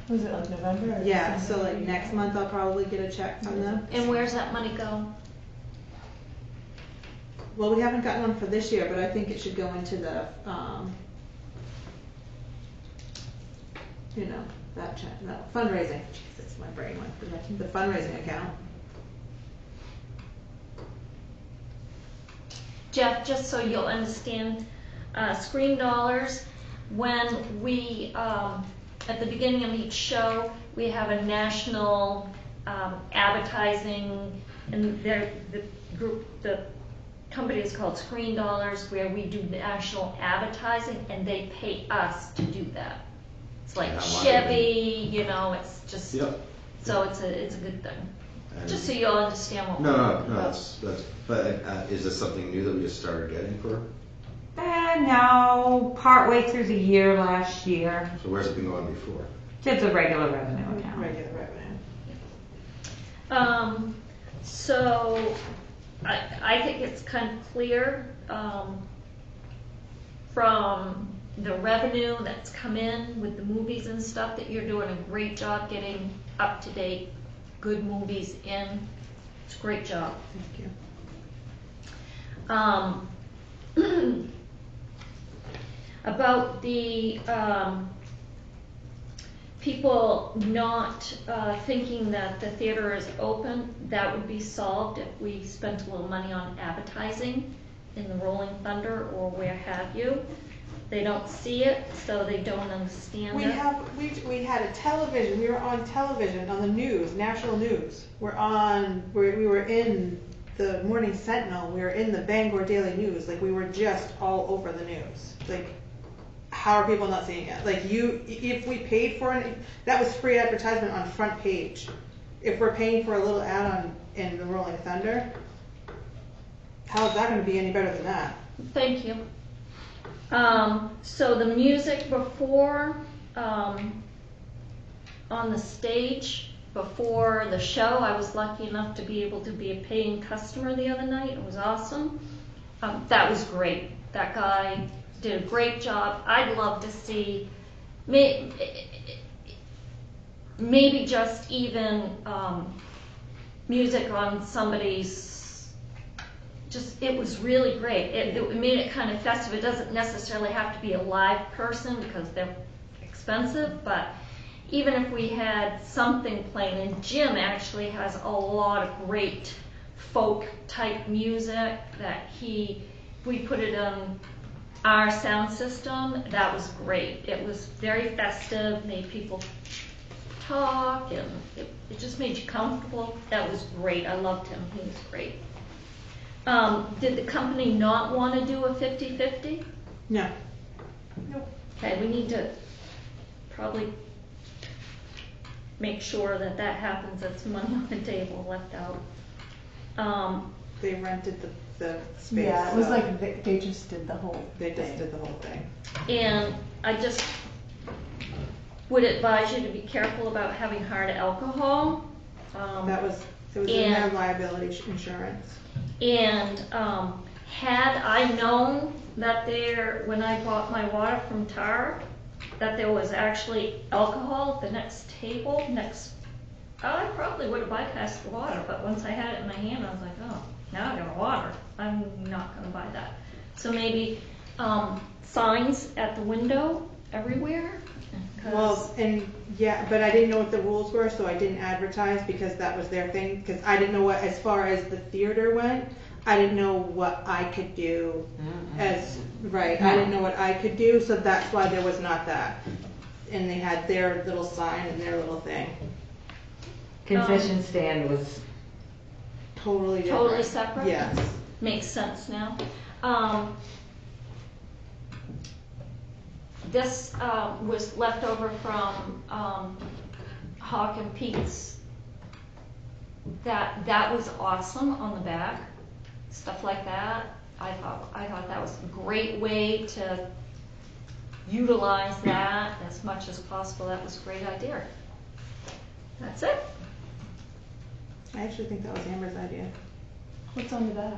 G: Was it like November? Or
F: Yeah.
G: December?
F: So like next month I'll probably get a check from them.
B: And where's that money go?
F: Well, we haven't gotten one for this year, but I think it should go into the, that check, no, fundraising. Jesus, my brain went. The fundraising account.
B: Jeff, just so you'll understand, screen dollars, when we, at the beginning of each show, we have a national advertising, and the company is called Screen Dollars, where we do national advertising, and they pay us to do that. It's like Chevy, it's just,
E: Yep.
B: so it's a good thing.
E: And
B: Just so you'll understand what we're
E: No,
B: talking about.
E: that's. But is this something new that we just started getting for?
C: No, partway through the year last year.
E: So where's it been going before?
C: Just a regular revenue account.
F: Regular revenue.
B: So I think it's kind of clear from the revenue that's come in with the movies and stuff that you're doing a great job getting up to date, good movies in. It's a great job.
F: Thank you.
B: About the people not thinking that the theater is open, that would be solved if we spent a little money on advertising in the Rolling Thunder or where have you. They don't see it, so they don't understand it.
F: We had a television. We were on television on the news, national news. We were in the Morning Sentinel. We were in the Bangor Daily News. Like, we were just all over the news. Like, how are people not seeing it? Like, if we paid for it, that was free advertisement on front page. If we're paying for a little ad in the Rolling Thunder, how is that going to be any better than that?
B: Thank you. So the music before, on the stage, before the show, I was lucky enough to be able to be a paying customer the other night. It was awesome. That was great. That guy did a great job. I'd love to see maybe just even music on somebody's. It was really great. It made it kind of festive. It doesn't necessarily have to be a live person because they're expensive, but even if we had something playing, and Jim actually has a lot of great folk type music that we put it on our sound system. That was great. It was very festive, made people talk, and it just made you comfortable. That was great. I loved him. He was great. Did the company not want to do a 50-50?
F: No. Nope.
B: Okay, we need to probably make sure that happens. That's money on the table left out.
F: They rented the the space.
G: Yeah, it was
F: so
G: like they just did the whole
F: they just
G: thing.
F: did the whole thing.
B: And I just would advise you to be careful about having hard alcohol.
F: It was in their
B: And-
F: liability insurance.
B: And had I known that when I bought my water from Tara, that there was actually alcohol at the next table, I probably would have bypassed the water, but once I had it in my hand, I was like, oh, now I got water. I'm not gonna buy that. So maybe signs at the window everywhere. 'cause-
F: Well, and yeah, but I didn't know what the rules were, so I didn't advertise because that was their thing. Because I didn't know what, as far as the theater went, I didn't know what I could do as, right, I didn't know what I could do, so that's why there was not that. And they had their little sign and their little thing.
C: Concession stand was,
F: Totally different.
B: Totally separate?
F: Yes.
B: Makes sense now. This was left over from Hawk and Pete's. That was awesome on the back, stuff like that. I thought that was a great way to utilize that as much as possible. That was a great idea. That's it.
F: I actually think that was Amber's idea.
G: What's on the back?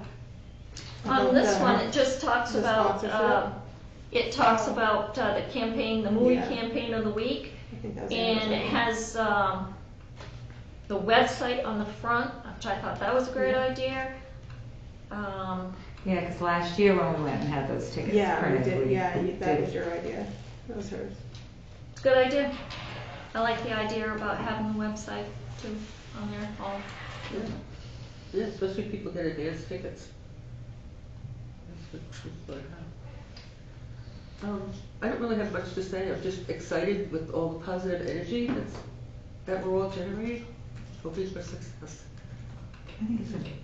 B: On this one, it just talks
F: The
B: about,
F: sponsorship?
B: it talks about the campaign, the movie
F: Yeah.
B: campaign of the week.
F: I think that was Amber's
B: And it
F: idea.
B: has the website on the front, which I thought that was a great
F: Yeah.
B: idea.
C: yeah, because last year when we went and had those tickets
F: Yeah, we
C: printed,
F: did, yeah, that
C: did-
F: was your idea. That was hers.
B: It's a good idea. I like the idea about having the website too on there. All
A: Yeah, especially if people get advance tickets. That's what I have. I don't really have much to say. I'm just excited with all the positive energy that we're all generating. Hoping for success.
C: I think it's okay.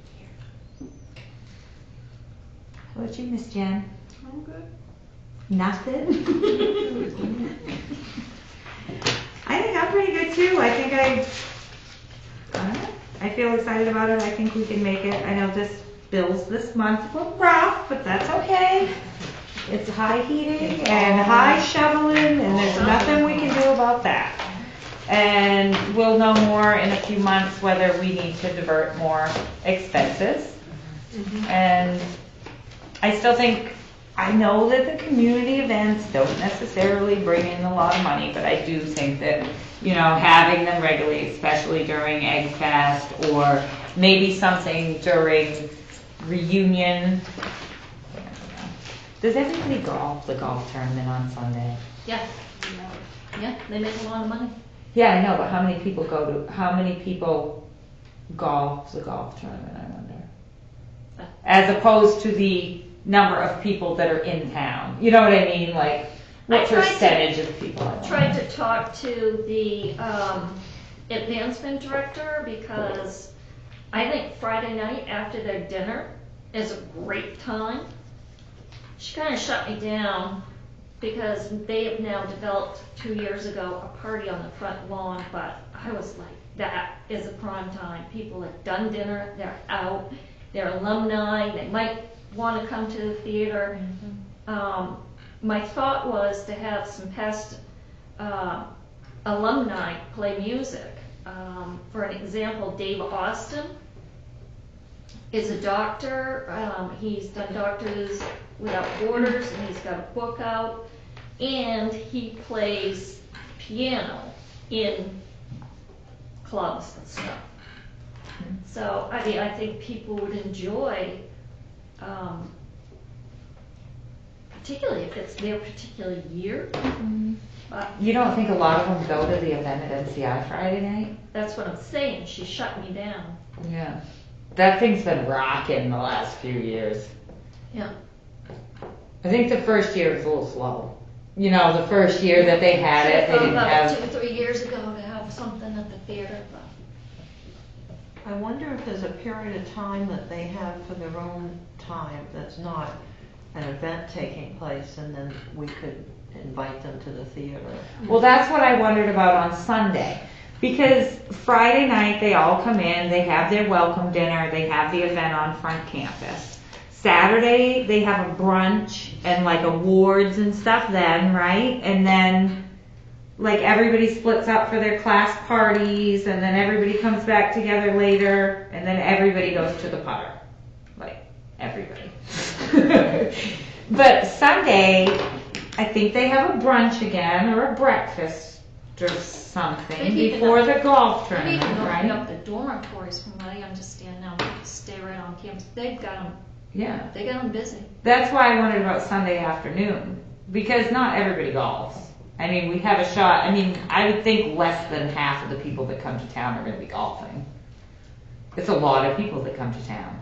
C: How about you, Miss Jen?
F: I'm good.
C: Nothing? I think I'm pretty good too. I think I don't know. I feel excited about it. I think we can make it. I know this bills this month were rough, but that's okay. It's high heating and high shoveling, and there's nothing we can do about that. And we'll know more in a few months whether we need to divert more expenses. And I still think, I know that the community events don't necessarily bring in a lot of money, but I do think that, you know, having them regularly, especially during Egg Fest or maybe something during reunion. Does everybody golf the golf tournament on Sunday?
B: yeah, yeah, they make a lot of money.
C: Yeah, I know, but how many people golf the golf tournament, I wonder? As opposed to the number of people that are in town. You know what I mean? Like, what
B: I tried to-
C: percentage of people? I wonder.
B: Tried to talk to the advancement director because I think Friday night after their dinner is a great time. She kind of shut me down because they have now developed 2 years ago a party on the front lawn, but I was like, that is a prime time. People have done dinner, they're out, they're alumni, they might want to come to the theater. My thought was to have some past alumni play music. For an example, Dave Austin is a doctor. He's done Doctors Without Borders, and he's got a book out. And he plays piano in clubs and stuff. So, I mean, I think people would enjoy, particularly if it's their particular year. But
C: You don't think a lot of them go to the event at NCI Friday night?
B: that's what I'm saying. She shut me down.
C: Yeah. That thing's been rocking the last few years.
B: Yeah.
C: I think the first year was a little slow. You know, the first year that they had it, they
B: I thought
C: didn't
B: about
C: have.
B: it 2 or 3 years ago to have something at the theater, but
I: I wonder if there's a period of time that they have for their own time that's not an event taking place, and then we could invite them to the theater.
C: Well, that's what I wondered about on Sunday. Because Friday night, they all come in, they have their welcome dinner, they have the event on front campus. Saturday, they have a brunch and like awards and stuff then, right? And then like everybody splits up for their class parties and then everybody comes back together later and then everybody goes to the putter. Like everybody. But Sunday, I think they have a brunch again or a breakfast or something
B: Maybe even
C: before the golf
B: Maybe
C: tournament,
B: even open
C: right?
B: up the dormitories, from what I understand now, to stay right on campus. They've got them,
C: Yeah.
B: they got them busy.
C: That's why I wondered about Sunday afternoon, because not everybody golfs. I mean, we have a shot. I mean, I would think less than half of the people that come to town are going to be golfing. It's a lot of people that come to town.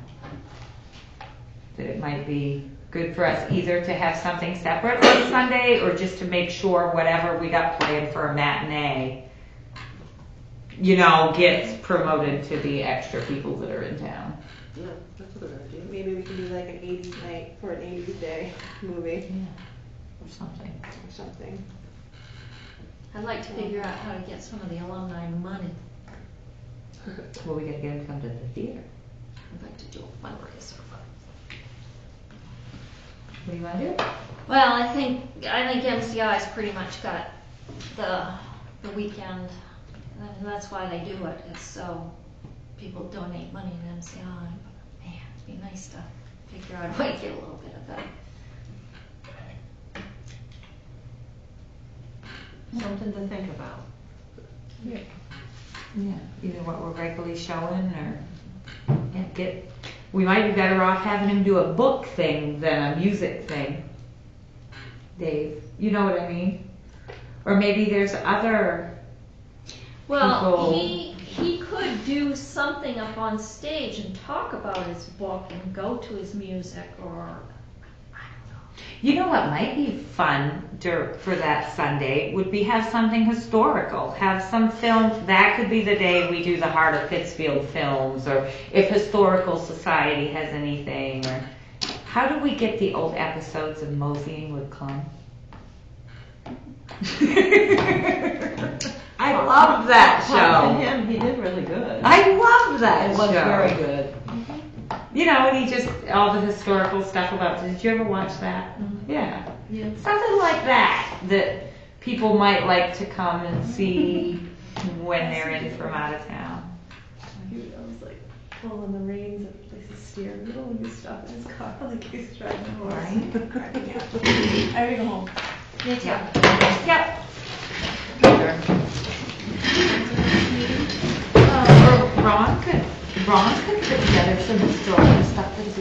C: That it might be good for us either to have something separate on Sunday or just to make sure whatever we got planned for a matinee, you know, gets promoted to the extra people that are in town.
A: Yeah, that's a good idea.
F: Maybe we can do like an 80s night or an 80s day movie
C: Or something.
F: or something.
B: I'd like to figure out how to get some of the alumni money.
C: Well, we gotta get them to come to the theater.
B: I'd like to do a fundraiser.
C: What do you wanna do?
B: Well, I think MCI's pretty much got the weekend, and that's why they do it, is so people donate money to MCI. But man, it'd be nice to figure out a way to get a little bit of that.
I: Something to think about.
C: Yeah, either what we're regularly showing or we might be better off having him do a book thing than a music thing. Dave, you know what I mean? Or maybe there's other
B: Well,
C: people.
B: he could do something up on stage and talk about his book and go to his music, or
C: You know what might be fun for that Sunday would be have something historical, have some films. That could be the day we do the Heart of Pittsfield films, or if Historical Society has anything, or how do we get the old episodes of Moseying with Clum? I love that
I: Talk
C: show.
I: to him, he did really good.
C: I love that
I: It was
C: show.
I: very good.
C: You know, and he just, all the historical stuff about, did you ever watch that? Yeah. Something like that people might like to come and see when they're in from out of town.
G: I was like pulling the reins of like the steering wheel when he stopped in his car like he was driving a horse.
C: Right?
G: I gotta go home.
B: me too.
C: Yep. Or Ron could put together some historical stuff that is